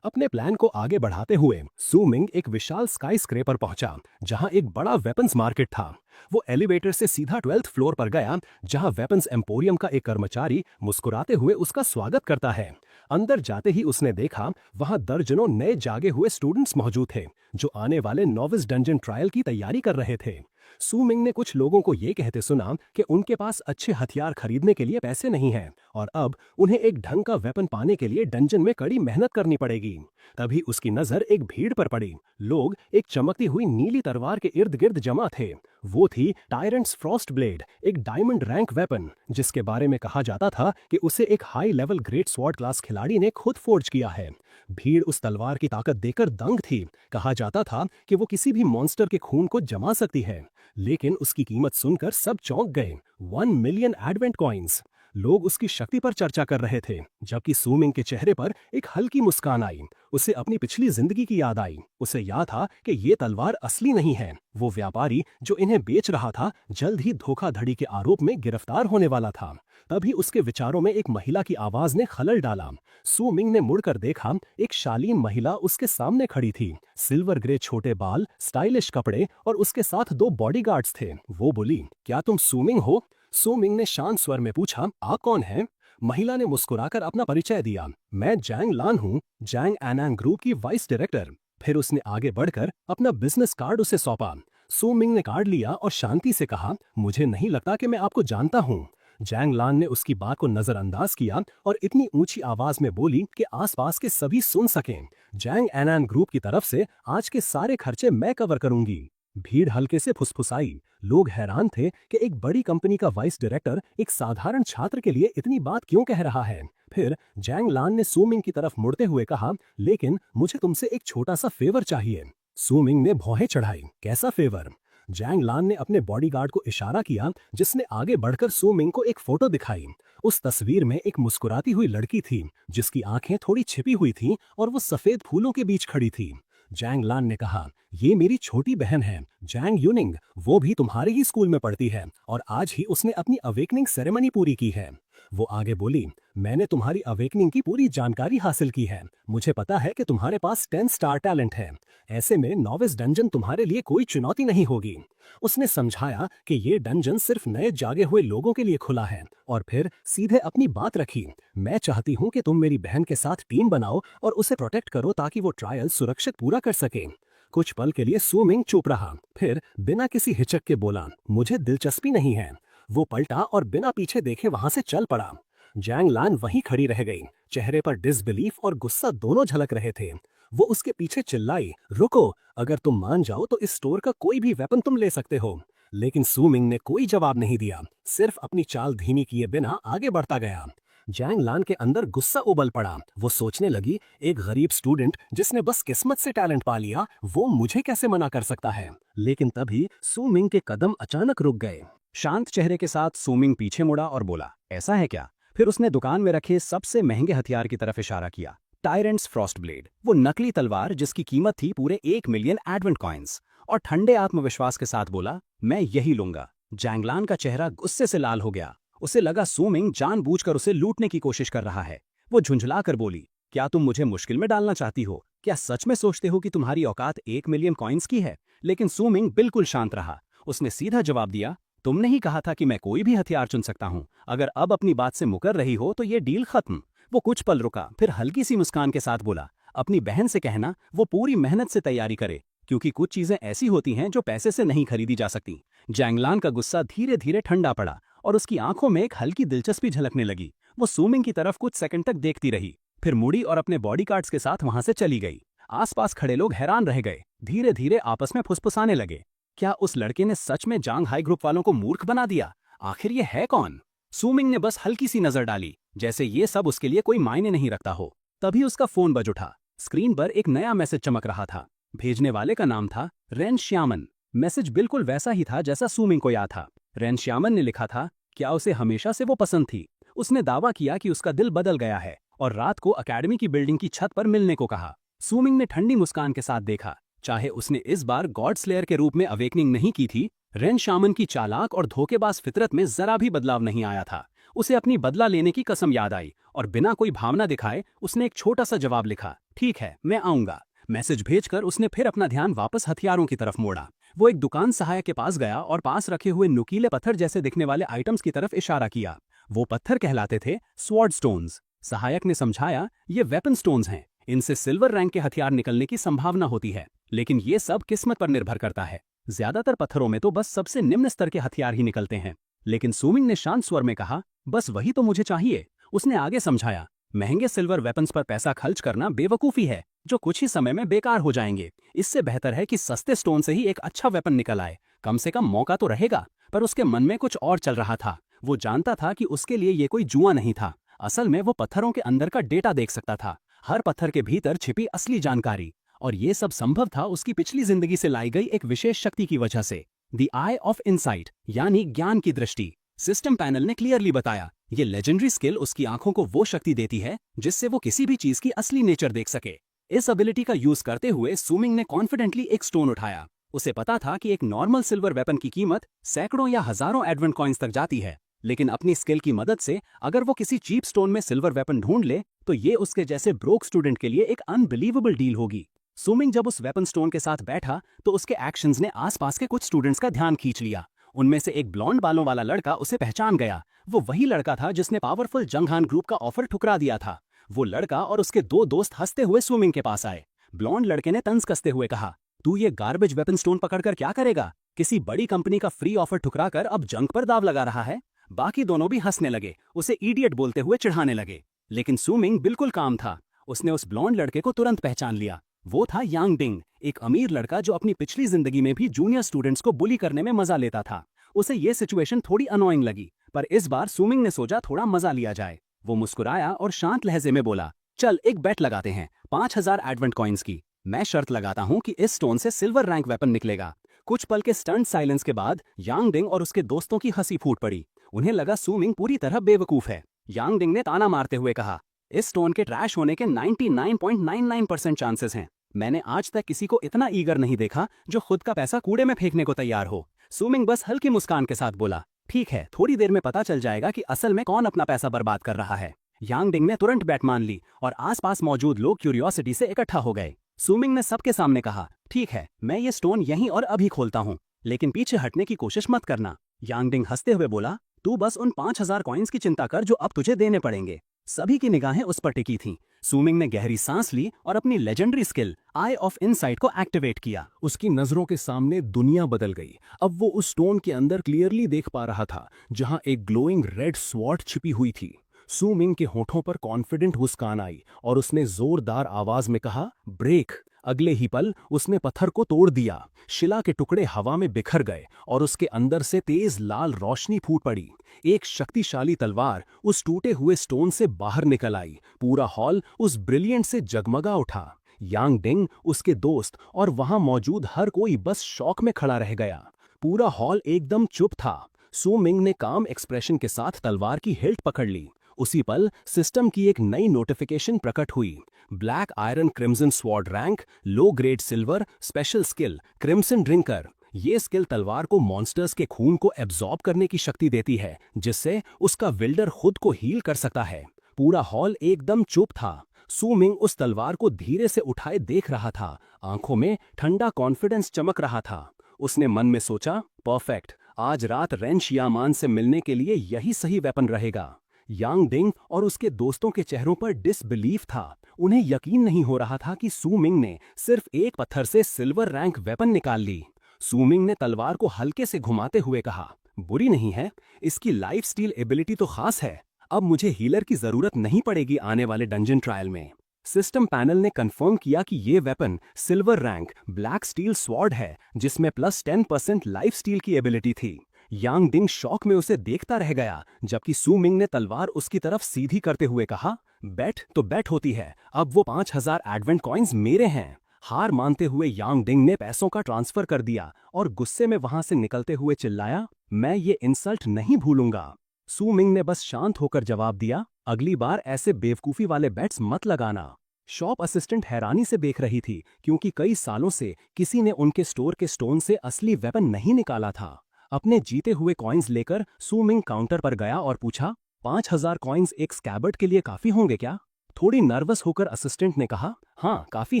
अपने प्लान को आगे बढ़ाते हुए सुमिंग एक विशाल स्काई स्क्रेपर पहुंचा, जहां एक बड़ा वेपन्स मार्केट था। वो एलिवेटर से सीधा 12th फ्लोर पर गया, जहां वेपन्स एम्पोरियम का एक कर्मचारी मुस्कुराते हुए उसका स्वागत करता है। अंदर जाते ही उसने देखा वहां दर्जनों नए जागे हुए स्टूडेंट्स मौजूद थे, जो आने वाले नोविस डंजन ट्रायल की तैयारी कर रहे थे। सुमिंग ने कुछ लोगों को ये कहते सुना कि उनके पास अच्छे हथियार खरीदने के लिए पैसे नहीं हैं और अब उन्हें एक ढंग का वेपन पाने के लिए डंजन में कड़ी मेहनत करनी पड़ेगी। तभी उसकी नजर एक भीड़ पर पड़ी। लोग एक चमकती हुई नीली तलवार के इर्द गिर्द जमा थे। वो थी टायरेंट्स फ्रॉस्ट ब्लेड, एक डायमंड रैंक वेपन जिसके बारे में कहा जाता था कि उसे एक high level great sword class खिलाड़ी ने खुद फोर्ज किया है। भीड़ उस तलवार की ताकत देखकर दंग थी। कहा जाता था कि वो किसी भी मॉन्स्टर के खून को जमा सकती है। लेकिन उसकी कीमत सुनकर सब चौंक गए, 1 मिलियन एडवेंट कॉइन्स। लोग उसकी शक्ति पर चर्चा कर रहे थे, जबकि सूमिंग के चेहरे पर एक हल्की मुस्कान आई। उसे अपनी पिछली जिंदगी की याद आई। उसे याद था कि ये तलवार असली नहीं है। वो व्यापारी जो इन्हें बेच रहा था जल्द ही धोखाधड़ी के आरोप में गिरफ्तार होने वाला था। तभी उसके विचारों में एक महिला की आवाज ने खलल डाला। सूमिंग ने मुड़कर देखा, एक शालीन महिला उसके सामने खड़ी थी। सिल्वर ग्रे छोटे बाल, स्टाइलिश कपड़े और उसके साथ 2 बॉडीगार्ड्स थे। वो बोली, क्या तुम सूमिंग हो? सूमिंग ने शांत स्वर में पूछा, आप कौन हैं? महिला ने मुस्कुराकर अपना परिचय दिया, मैं जैंग लान हूँ, जैंग एनांग ग्रुप की वाइस डायरेक्टर। फिर उसने आगे बढ़कर अपना बिजनेस कार्ड उसे सौंपा। सूमिंग ने कार्ड लिया और शांति से कहा, मुझे नहीं लगता कि मैं आपको जानता हूँ। जैंग लान ने उसकी बात को नजरअंदाज किया और इतनी ऊंची आवाज में बोली कि आसपास के सभी सुन सकें, जैंग एनान ग्रुप की तरफ से आज के सारे खर्चे मैं कवर करूंगी। भीड़ हल्के से फुसफुसाई। लोग हैरान थे कि एक बड़ी कंपनी का वाइस डायरेक्टर एक साधारण छात्र के लिए इतनी बात क्यों कह रहा है। फिर जैंग लान ने सूमिंग की तरफ मुड़ते हुए कहा, लेकिन मुझे तुमसे एक छोटा सा फेवर चाहिए। सूमिंग ने भौहें चढ़ाई, कैसा फेवर? जैंग लान ने अपने बॉडीगार्ड को इशारा किया, जिसने आगे बढ़कर सूमिंग को एक फोटो दिखाई। उस तस्वीर में एक मुस्कुराती हुई लड़की थी, जिसकी आंखें थोड़ी छिपी हुई थीं और वो सफेद फूलों के बीच खड़ी थी। जैंग लान ने कहा, ये मेरी छोटी बहन है, जैंग यूनिंग। वो भी तुम्हारे ही स्कूल में पढ़ती है और आज ही उसने अपनी अवेकनिंग सेरेमनी पूरी की है। वो आगे बोली, मैंने तुम्हारी अवेकनिंग की पूरी जानकारी हासिल की है। मुझे पता है कि तुम्हारे पास 10 स्टार टैलेंट है। ऐसे में नॉविस डंजन तुम्हारे लिए कोई चुनौती नहीं होगी। उसने समझाया कि ये डंजन सिर्फ नए जागे हुए लोगों के लिए खुला है और फिर सीधे अपनी बात रखी, मैं चाहती हूँ कि तुम मेरी बहन के साथ टीम बनाओ और उसे प्रोटेक्ट करो ताकि वो ट्रायल सुरक्षित पूरा कर सके। कुछ पल के लिए सूमिंग चुप रहा, फिर बिना किसी हिचक के बोला, मुझे दिलचस्पी नहीं है। वो पलटा और बिना पीछे देखे वहां से चल पड़ा। जैंग लान वहीं खड़ी रह गई, चेहरे पर डिसबिलीफ और गुस्सा दोनों झलक रहे थे। वो उसके पीछे चिल्लाई, रुको, अगर तुम मान जाओ तो इस स्टोर का कोई भी वेपन तुम ले सकते हो। लेकिन सूमिंग ने कोई जवाब नहीं दिया, सिर्फ अपनी चाल धीमी किए बिना आगे बढ़ता गया। जैंग लान के अंदर गुस्सा उबल पड़ा। वो सोचने लगी, एक गरीब स्टूडेंट जिसने बस किस्मत से टैलेंट पा लिया, वो मुझे कैसे मना कर सकता है? लेकिन तभी सूमिंग के कदम अचानक रुक गए। शांत चेहरे के साथ सूमिंग पीछे मुड़ा और बोला, ऐसा है क्या? फिर उसने दुकान में रखे सबसे महंगे हथियार की तरफ इशारा किया, टायरेंट्स फ्रॉस्ट ब्लेड, वो नकली तलवार जिसकी कीमत थी पूरे 1 मिलियन एडवेंट कॉइन्स, और ठंडे आत्मविश्वास के साथ बोला, मैं यही लूंगा। जैंगलान का चेहरा गुस्से से लाल हो गया। उसे लगा सूमिंग जानबूझकर उसे लूटने की कोशिश कर रहा है। वो झुंझलाकर बोली, क्या तुम मुझे मुश्किल में डालना चाहती हो? क्या सच में सोचते हो कि तुम्हारी औकात 1 मिलियन कॉइन्स की है? लेकिन सूमिंग बिल्कुल शांत रहा। उसने सीधा जवाब दिया, तुमने ही कहा था कि मैं कोई भी हथियार चुन सकता हूं। अगर अब अपनी बात से मुकर रही हो तो ये डील खत्म। वो कुछ पल रुका, फिर हल्की सी मुस्कान के साथ बोला, अपनी बहन से कहना वो पूरी मेहनत से तैयारी करे, क्योंकि कुछ चीजें ऐसी होती हैं जो पैसे से नहीं खरीदी जा सकती। जैंगलान का गुस्सा धीरे धीरे ठंडा पड़ा और उसकी आंखों में एक हल्की दिलचस्पी झलकने लगी। वो सूमिंग की तरफ कुछ सेकंड तक देखती रही, फिर मुड़ी और अपने बॉडीगार्ड्स के साथ वहां से चली गई। आसपास खड़े लोग हैरान रह गए, धीरे धीरे आपस में फुसफुसाने लगे। क्या उस लड़के ने सच में जांग हाई ग्रुप वालों को मूर्ख बना दिया? आखिर ये है कौन? सूमिंग ने बस हल्की सी नजर डाली, जैसे ये सब उसके लिए कोई मायने नहीं रखता हो। तभी उसका फोन बज उठा। स्क्रीन पर एक नया मैसेज चमक रहा था। भेजने वाले का नाम था रेन श्यामन। मैसेज बिल्कुल वैसा ही था जैसा सूमिंग को याद था। रेन श्यामन ने लिखा था, क्या उसे हमेशा से वो पसंद थी? उसने दावा किया कि उसका दिल बदल गया है और रात को अकेडमी की बिल्डिंग की छत पर मिलने को कहा। सूमिंग ने ठंडी मुस्कान के साथ देखा। चाहे उसने इस बार गॉड स्लेयर के रूप में अवेकनिंग नहीं की थी, रेन श्यामन की चालाक और धोखेबाज फितरत में जरा भी बदलाव नहीं आया था। उसे अपनी बदला लेने की कसम याद आई और बिना कोई भावना दिखाए उसने एक छोटा सा जवाब लिखा, ठीक है, मैं आऊंगा। मैसेज भेजकर उसने फिर अपना ध्यान वापस हथियारों की तरफ मोड़ा। वो एक दुकान सहायक के पास गया और पास रखे हुए नुकीले पत्थर जैसे दिखने वाले आइटम्स की तरफ इशारा किया। वो पत्थर कहलाते थे स्वॉर्ड स्टोन्स। सहायक ने समझाया, ये वेपन स्टोन्स हैं, इनसे सिल्वर रैंक के हथियार निकलने की संभावना होती है, लेकिन ये सब किस्मत पर निर्भर करता है। ज्यादातर पत्थरों में तो बस सबसे निम्न स्तर के हथियार ही निकलते हैं। लेकिन सूमिंग ने शांत स्वर में कहा, बस वही तो मुझे चाहिए। उसने आगे समझाया, महंगे सिल्वर वेपन्स पर पैसा खर्च करना बेवकूफी है, जो कुछ ही समय में बेकार हो जाएंगे। इससे बेहतर है कि सस्ते स्टोन से ही एक अच्छा वेपन निकल आए। कम से कम मौका तो रहेगा। पर उसके मन में कुछ और चल रहा था। वो जानता था कि उसके लिए ये कोई जुआ नहीं था। असल में वो पत्थरों के अंदर का डेटा देख सकता था, हर पत्थर के भीतर छिपी असली जानकारी। और ये सब संभव था उसकी पिछली जिंदगी से लाई गई एक विशेष शक्ति की वजह से, द आई ऑफ इनसाइट, यानी ज्ञान की दृष्टि। सिस्टम पैनल ने क्लियरली बताया, ये लेजेंडरी स्किल उसकी आंखों को वो शक्ति देती है जिससे वो किसी भी चीज की असली नेचर देख सके। इस एबिलिटी का यूज करते हुए सुमिंग ने कॉन्फिडेंटली एक स्टोन उठाया। उसे पता था कि एक नॉर्मल सिल्वर वेपन की कीमत सैकड़ों या हजारों एडवेंट कॉइन्स तक जाती है, लेकिन अपनी स्किल की मदद से अगर वो किसी चीप स्टोन में सिल्वर वेपन ढूंढ ले तो ये उसके जैसे ब्रोक स्टूडेंट के लिए एक अनबिलीवेबल डील होगी। सुमिंग जब उस वेपन स्टोन के साथ बैठा तो उसके एक्शंस ने आसपास के कुछ स्टूडेंट्स का ध्यान खींच लिया। उनमें से एक ब्लॉन्ड बालों वाला लड़का उसे पहचान गया। वो वही लड़का था जिसने पावरफुल जंगहान ग्रुप का ऑफर ठुकरा दिया था। वो लड़का और उसके दो दोस्त हंसते हुए सुमिंग के पास आए। ब्लॉन्ड लड़के ने तंज कसते हुए कहा, तू ये गार्बेज वेपन स्टोन पकड़कर क्या करेगा? किसी बड़ी कंपनी का फ्री ऑफर ठुकराकर अब जंग पर दाव लगा रहा है। बाकी दोनों भी हंसने लगे, उसे इडियट बोलते हुए चिढ़ाने लगे। लेकिन सुमिंग बिल्कुल काम था। उसने उस ब्लॉन्ड लड़के को तुरंत पहचान लिया। वो था यांग डिंग, एक अमीर लड़का जो अपनी पिछली जिंदगी में भी जूनियर स्टूडेंट्स को बुली करने में मजा लेता था। उसे ये सिचुएशन थोड़ी अनोइंग लगी, पर इस बार सुमिंग ने सोचा थोड़ा मजा लिया जाए। वो मुस्कुराया और शांत लहजे में बोला, चल एक बेट लगाते हैं 5000 एडवेंट कॉइन्स की। मैं शर्त लगाता हूं कि इस स्टोन से सिल्वर रैंक वेपन निकलेगा। कुछ पल के स्टंट साइलेंस के बाद यांग डिंग और उसके दोस्तों की हंसी फूट पड़ी। उन्हें लगा सुमिंग पूरी तरह बेवकूफ है। यांग डिंग ने ताना मारते हुए कहा, इस स्टोन के ट्रैश होने के 99.99% चांसेस हैं। मैंने आज तक किसी को इतना ईगर नहीं देखा जो खुद का पैसा कूड़े में फेंकने को तैयार हो। सुमिंग बस हल्की मुस्कान के साथ बोला, ठीक है, थोड़ी देर में पता चल जाएगा कि असल में कौन अपना पैसा बर्बाद कर रहा है। यांग डिंग ने तुरंत बैट मान ली और आसपास मौजूद लोग क्यूरियोसिटी से इकट्ठा हो गए। सुमिंग ने सबके सामने कहा, ठीक है, मैं ये स्टोन यहीं और अभी खोलता हूँ, लेकिन पीछे हटने की कोशिश मत करना। यांग डिंग हंसते हुए बोला, तू बस उन 5000 कॉइन्स की चिंता कर जो अब तुझे देने पड़ेंगे। सभी की निगाहें उस पर टिकी थीं। सुमिंग ने गहरी सांस ली और अपनी legendary skill I of insight को एक्टिवेट किया। उसकी नजरों के सामने दुनिया बदल गई। अब वो उस स्टोन के अंदर क्लियरली देख पा रहा था, जहां एक ग्लोइंग रेड स्वॉर्ड छिपी हुई थी। सुमिंग के होठों पर कॉन्फिडेंट मुस्कान आई और उसने जोरदार आवाज में कहा, ब्रेक। अगले ही पल उसने पत्थर को तोड़ दिया। शिला के टुकड़े हवा में बिखर गए और उसके अंदर से तेज लाल रोशनी फूट पड़ी। एक शक्तिशाली तलवार उस टूटे हुए स्टोन से बाहर निकल आई। पूरा हॉल उस ब्रिलियंट से जगमगा उठा। यांग डिंग, उसके दोस्त और वहां मौजूद हर कोई बस शॉक में खड़ा रह गया। पूरा हॉल एकदम चुप था। सुमिंग ने काम एक्सप्रेशन के साथ तलवार की हिल्ट पकड़ ली। उसी पल सिस्टम की एक नई नोटिफिकेशन प्रकट हुई। Black iron crimson sword rank, low grade silver, special skill crimson drinker. ये स्किल तलवार को मॉन्स्टर्स के खून को एब्जॉर्ब करने की शक्ति देती है, जिससे उसका विल्डर खुद को हील कर सकता है। पूरा हॉल एकदम चुप था। सुमिंग उस तलवार को धीरे से उठाए देख रहा था। आंखों में ठंडा कॉन्फिडेंस चमक रहा था। उसने मन में सोचा, परफेक्ट, आज रात रेन शियामान से मिलने के लिए यही सही वेपन रहेगा। यांग डिंग और उसके दोस्तों के चेहरों पर डिसबिलीफ था। उन्हें यकीन नहीं हो रहा था कि सुमिंग ने सिर्फ एक पत्थर से सिल्वर रैंक वेपन निकाल ली। सुमिंग ने तलवार को हल्के से घुमाते हुए कहा, बुरी नहीं है, इसकी लाइफ स्टील एबिलिटी तो खास है। अब मुझे हीलर की जरूरत नहीं पड़ेगी आने वाले डंजन ट्रायल में। सिस्टम पैनल ने कंफर्म किया कि ये weapon silver rank black steel sword है, जिसमें प्लस 10% लाइफ स्टील की एबिलिटी थी। यांग डिंग शौक में उसे देखता रह गया, जबकि सुमिंग ने तलवार उसकी तरफ सीधी करते हुए कहा, बैट तो बैट होती है, अब वो 5000 एडवेंट कॉइन्स मेरे हैं। हार मानते हुए यांग डिंग ने पैसों का ट्रांसफर कर दिया और गुस्से में वहां से निकलते हुए चिल्लाया, मैं ये इंसल्ट नहीं भूलूंगा। सुमिंग ने बस शांत होकर जवाब दिया, अगली बार ऐसे बेवकूफी वाले बेट्स मत लगाना। शॉप असिस्टेंट हैरानी से देख रही थी, क्योंकि कई सालों से किसी ने उनके स्टोर के स्टोन से असली वेपन नहीं निकाला था। अपने जीते हुए कॉइन्स लेकर सुमिंग काउंटर पर गया और पूछा, 5000 कॉइन्स एक स्कैबर्ड के लिए काफी होंगे क्या? थोड़ी नर्वस होकर असिस्टेंट ने कहा, हाँ काफी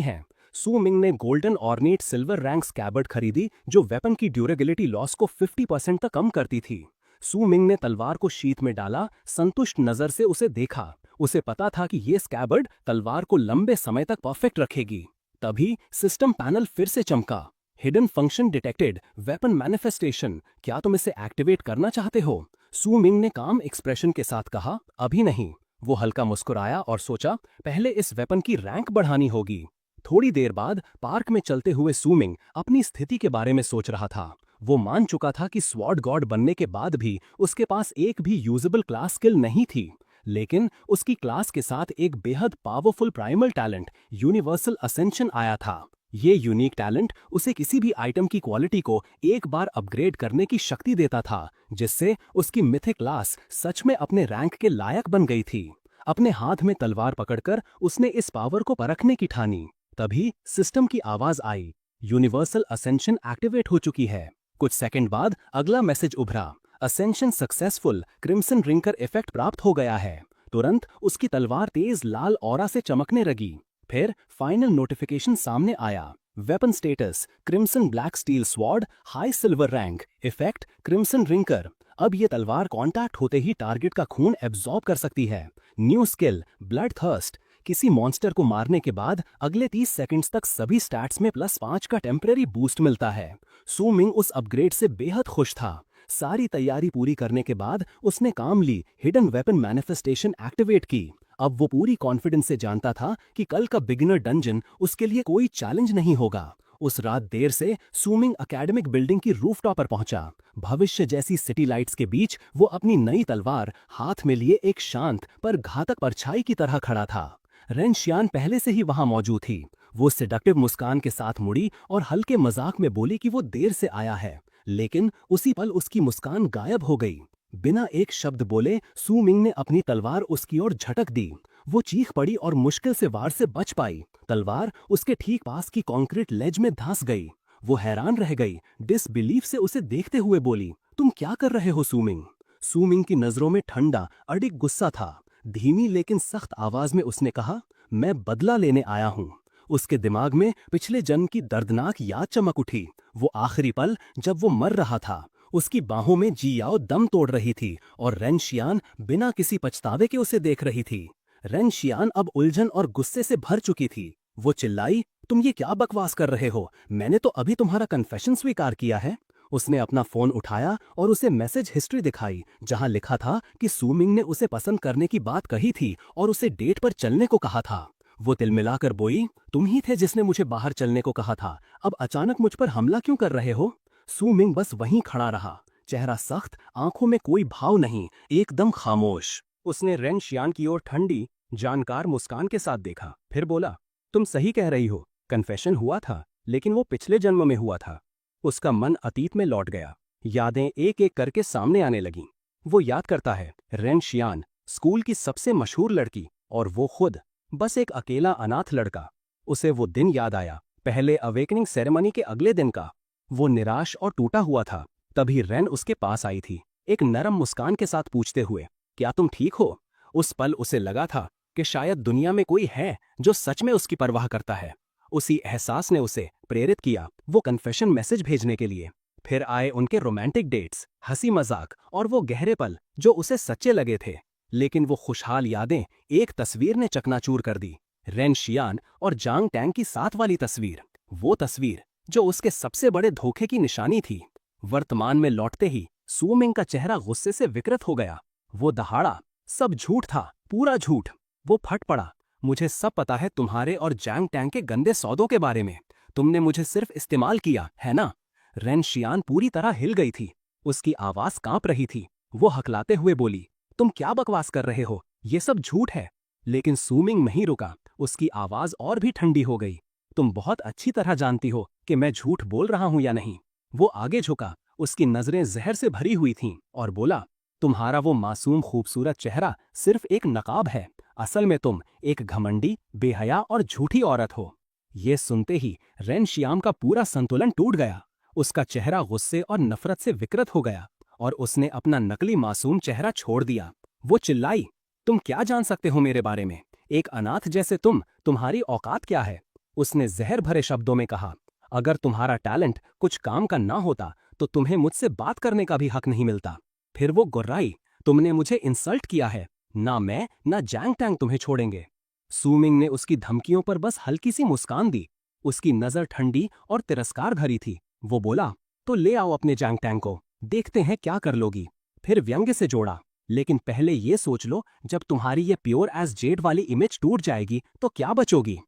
हैं। सुमिंग ने गोल्डन ऑर्नेट सिल्वर रैंक स्कैबर्ड खरीदी, जो वेपन की ड्यूरेबिलिटी लॉस को 50% तक कम करती थी। सुमिंग ने तलवार को शीथ में डाला, संतुष्ट नजर से उसे देखा। उसे पता था कि ये स्कैबर्ड तलवार को लंबे समय तक परफेक्ट रखेगी। तभी सिस्टम पैनल फिर से चमका। Hidden function detected, weapon manifestation, क्या तुम इसे एक्टिवेट करना चाहते हो? सुमिंग ने काम एक्सप्रेशन के साथ कहा, अभी नहीं। वो हल्का मुस्कुराया और सोचा, पहले इस वेपन की रैंक बढ़ानी होगी। थोड़ी देर बाद पार्क में चलते हुए सुमिंग अपनी स्थिति के बारे में सोच रहा था। वो मान चुका था कि स्वॉर्ड गॉड बनने के बाद भी उसके पास एक भी यूजेबल क्लास स्किल नहीं थी, लेकिन उसकी क्लास के साथ एक बेहद powerful primal talent universal ascension आया था। ये यूनिक टैलेंट उसे किसी भी आइटम की क्वालिटी को एक बार अपग्रेड करने की शक्ति देता था, जिससे उसकी मिथिक क्लास सच में अपने रैंक के लायक बन गई थी। अपने हाथ में तलवार पकड़कर उसने इस पावर को परखने की ठानी। तभी सिस्टम की आवाज आई, यूनिवर्सल असेंशन एक्टिवेट हो चुकी है। कुछ सेकंड बाद अगला मैसेज उभरा, असेंशन सक्सेसफुल, क्रिम्सन रिंकर इफेक्ट प्राप्त हो गया है। तुरंत उसकी तलवार तेज लाल ऑरा से चमकने लगी। फिर फाइनल नोटिफिकेशन सामने आया, weapon status crimson black steel sword, high silver rank, effect crimson rinker. अब ये तलवार कांटेक्ट होते ही टारगेट का खून एब्जॉर्ब कर सकती है। न्यू स्किल ब्लड थर्स्ट, किसी मॉन्स्टर को मारने के बाद अगले 30 सेकंड्स तक सभी स्टैट्स में +5 का टेम्परेरी बूस्ट मिलता है। सू मिंग उस अपग्रेड से बेहद खुश था। सारी तैयारी पूरी करने के बाद उसने काम ली हिडन वेपन मैनिफेस्टेशन एक्टिवेट की। अब वो पूरी कॉन्फिडेंस से जानता था कि कल का बिगिनर डंजन उसके लिए कोई चैलेंज नहीं होगा। उस रात देर से सू मिंग एकेडमिक बिल्डिंग की रूफटॉप पर पहुंचा। भविष्य जैसी सिटी लाइट्स के बीच वो अपनी नई तलवार हाथ में लिए एक शांत पर घातक परछाई की तरह खड़ा था। रेन शियान पहले से ही वहां मौजूद थी। वो सेडक्टिव मुस्कान के साथ मुड़ी और हल्के मजाक में बोली कि वो देर से आया है, लेकिन उसी पल उसकी मुस्कान गायब हो गई। बिना एक शब्द बोले सू मिंग ने अपनी तलवार उसकी ओर झटक दी। वो चीख पड़ी और मुश्किल से वार से बच पाई। तलवार उसके ठीक पास की कंक्रीट लेज में धंस गई। वो हैरान रह गई, डिसबिलीफ से उसे देखते हुए बोली, तुम क्या कर रहे हो सू मिंग? सू मिंग की नजरों में ठंडा अडिग गुस्सा था। धीमी लेकिन सख्त आवाज में उसने कहा, मैं बदला लेने आया हूं। उसके दिमाग में पिछले जन्म की दर्दनाक याद चमक उठी। वो आखिरी पल जब वो मर रहा था। उसकी बाहों में जी याओ दम तोड़ रही थी और रेन शियान बिना किसी पछतावे के उसे देख रही थी। रेन शियान अब उलझन और गुस्से से भर चुकी थी। वो चिल्लाई, तुम ये क्या बकवास कर रहे हो? मैंने तो अभी तुम्हारा कन्फेशन स्वीकार किया है। उसने अपना फोन उठाया और उसे मैसेज हिस्ट्री दिखाई, जहां लिखा था कि सू मिंग ने उसे पसंद करने की बात कही थी और उसे डेट पर चलने को कहा था। वो तिलमिलाकर बोई, तुम ही थे जिसने मुझे बाहर चलने को कहा था, अब अचानक मुझ पर हमला क्यों कर रहे हो? सू मिंग बस वहीं खड़ा रहा, चेहरा सख्त, आंखों में कोई भाव नहीं, एकदम खामोश। उसने रेन शियान की ओर ठंडी, जानकार मुस्कान के साथ देखा, फिर बोला, तुम सही कह रही हो, कन्फेशन हुआ था, लेकिन वो पिछले जन्म में हुआ था। उसका मन अतीत में लौट गया। यादें एक एक करके सामने आने लगीं। वो याद करता है, रेन शियान, स्कूल की सबसे मशहूर लड़की, और वो खुद बस एक अकेला अनाथ लड़का। उसे वो दिन याद आया, पहले अवेकनिंग सेरेमनी के अगले दिन का। वो निराश और टूटा हुआ था। तभी रेन उसके पास आई थी, एक नरम मुस्कान के साथ पूछते हुए, क्या तुम ठीक हो? उस पल उसे लगा था कि शायद दुनिया में कोई है जो सच में उसकी परवाह करता है। उसी एहसास ने उसे प्रेरित किया वो कन्फेशन मैसेज भेजने के लिए। फिर आए उनके रोमांटिक डेट्स, हंसी मजाक और वो गहरे पल जो उसे सच्चे लगे थे। लेकिन वो खुशहाल यादें एक तस्वीर ने चकनाचूर कर दी, रेन शियान और जांग टैंग की साथ वाली तस्वीर। वो तस्वीर जो उसके सबसे बड़े धोखे की निशानी थी। वर्तमान में लौटते ही सू मिंग का चेहरा गुस्से से विकृत हो गया। वो दहाड़ा, सब झूठ था, पूरा झूठ। वो फट पड़ा, मुझे सब पता है तुम्हारे और जैंग टैंग के गंदे सौदों के बारे में। तुमने मुझे सिर्फ इस्तेमाल किया है ना? रेन शियान पूरी तरह हिल गई थी, उसकी आवाज कांप रही थी। वो हकलाते हुए बोली, तुम क्या बकवास कर रहे हो? ये सब झूठ है। लेकिन सू मिंग नहीं रुका, उसकी आवाज और भी ठंडी हो गई। तुम बहुत अच्छी तरह जानती हो कि मैं झूठ बोल रहा हूं या नहीं। वो आगे झुका, उसकी नजरें जहर से भरी हुई थीं, और बोला, तुम्हारा वो मासूम खूबसूरत चेहरा सिर्फ एक नकाब है। असल में तुम एक घमंडी, बेहया और झूठी औरत हो। ये सुनते ही रेन शियाम का पूरा संतुलन टूट गया। उसका चेहरा गुस्से और नफरत से विकृत हो गया और उसने अपना नकली मासूम चेहरा छोड़ दिया। वो चिल्लाई, तुम क्या जान सकते हो मेरे बारे में? एक अनाथ जैसे तुम्हारी औकात क्या है? उसने जहर भरे शब्दों में कहा, अगर तुम्हारा टैलेंट कुछ काम का ना होता तो तुम्हें मुझसे बात करने का भी हक नहीं मिलता। फिर वो गुर्राई, तुमने मुझे इंसल्ट किया है, ना मैं ना जैंग टैंग तुम्हें छोड़ेंगे। सू मिंग ने उसकी धमकियों पर बस हल्की सी मुस्कान दी। उसकी नजर ठंडी और तिरस्कार भरी थी। वो बोला, तो ले आओ अपने जैंग टैंग को, देखते हैं क्या कर लोगी। फिर व्यंग्य से जोड़ा, लेकिन पहले ये सोच लो, जब तुम्हारी ये प्योर एज जेड वाली इमेज टूट जाएगी तो क्या बचोगी?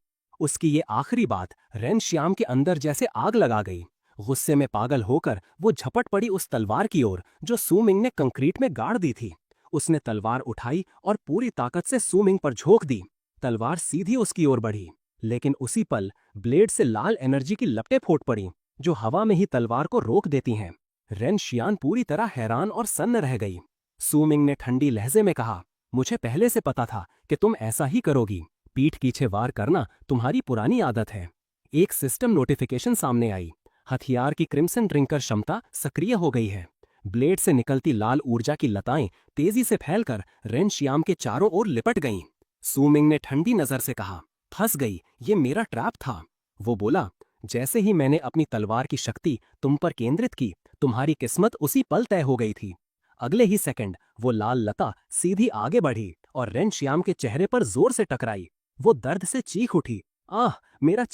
उसकी ये आखिरी बात रेन श्याम के अंदर जैसे आग लगा गई। गुस्से में पागल होकर वो झपट पड़ी उस तलवार की ओर जो सूमिंग ने कंक्रीट में गाड़ दी थी। उसने तलवार उठाई और पूरी ताकत से सूमिंग पर झोंक दी। तलवार सीधी उसकी ओर बढ़ी, लेकिन उसी पल ब्लेड से लाल एनर्जी की लपटें फूट पड़ी जो हवा में ही तलवार को रोक देती हैं। रेन शियान पूरी तरह हैरान और सन्न रह गई। सूमिंग ने ठंडी लहजे में कहा, मुझे पहले से पता था कि तुम ऐसा ही करोगी। पीठ पीछे वार करना तुम्हारी पुरानी आदत है। एक सिस्टम नोटिफिकेशन सामने आई। हथियार की क्रिम्सन ड्रिंकर क्षमता सक्रिय हो गई है। ब्लेड से निकलती लाल ऊर्जा की लताएं तेजी से फैलकर रेन शियाम के चारों ओर लिपट गईं। सूमिंग ने ठंडी नजर से कहा, फंस गई, ये मेरा ट्रैप था। वो बोला, जैसे ही मैंने अपनी तलवार की शक्ति तुम पर केंद्रित की, तुम्हारी किस्मत उसी पल तय हो गई थी। अगले ही सेकंड वो लाल लता सीधी आगे बढ़ी और रेन शियाम के चेहरे पर जोर से टकराई। वो दर्द से चीख उठी, आह, मेरा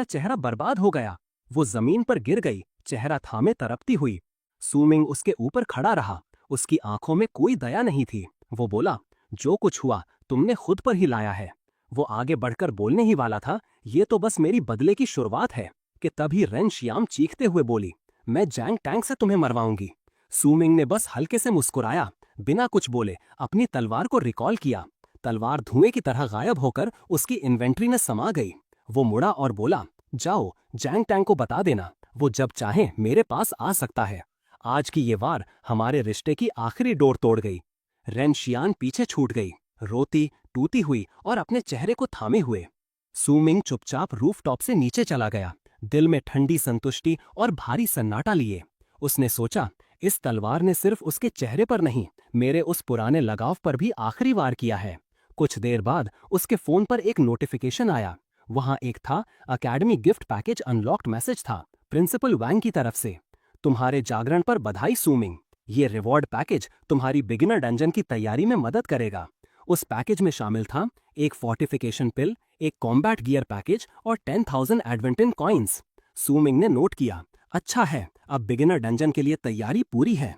चेहरा बर्बाद हो गया। वो जमीन पर गिर गई, चेहरा थामे तड़पती हुई। सूमिंग उसके ऊपर खड़ा रहा। उसकी आंखों में कोई दया नहीं थी। वो बोला, जो कुछ हुआ तुमने खुद पर ही लाया है। वो आगे बढ़कर बोलने ही वाला था, ये तो बस मेरी बदले की शुरुआत है, कि तभी रेन शियाम चीखते हुए बोली, मैं जैंग टैंक से तुम्हें मरवाऊंगी। सूमिंग ने बस हल्के से मुस्कुराया, बिना कुछ बोले अपनी तलवार को रिकॉल किया। तलवार धुएं की तरह गायब होकर उसकी इन्वेंट्री में समा गई। वो मुड़ा और बोला, जाओ जैंग टैंक को बता देना, वो जब चाहे मेरे पास आ सकता है। आज की ये वार हमारे रिश्ते की आखिरी डोर तोड़ गई। रेन शियान पीछे छूट गई, रोती टूटी हुई और अपने चेहरे को थामे हुए। सूमिंग चुपचाप रूफटॉप से नीचे चला गया, दिल में ठंडी संतुष्टि और भारी सन्नाटा लिए। उसने सोचा, इस तलवार ने सिर्फ उसके चेहरे पर नहीं, मेरे उस पुराने लगाव पर भी आखिरी वार किया है। कुछ देर बाद उसके फोन पर एक नोटिफिकेशन आया। वहां एक था, academy gift package unlocked message था, प्रिंसिपल वैंग की तरफ से। तुम्हारे जागरण पर बधाई सूमिंग, ये रिवॉर्ड पैकेज तुम्हारी बिगिनर डंजन की तैयारी में मदद करेगा। उस पैकेज में शामिल था एक फोर्टिफिकेशन पिल, एक कॉम्बैट गियर पैकेज और 10,000 एडवेंटिन कॉइन्स। सूमिंग ने नोट किया, अच्छा है, अब बिगिनर डंजन के लिए तैयारी पूरी है।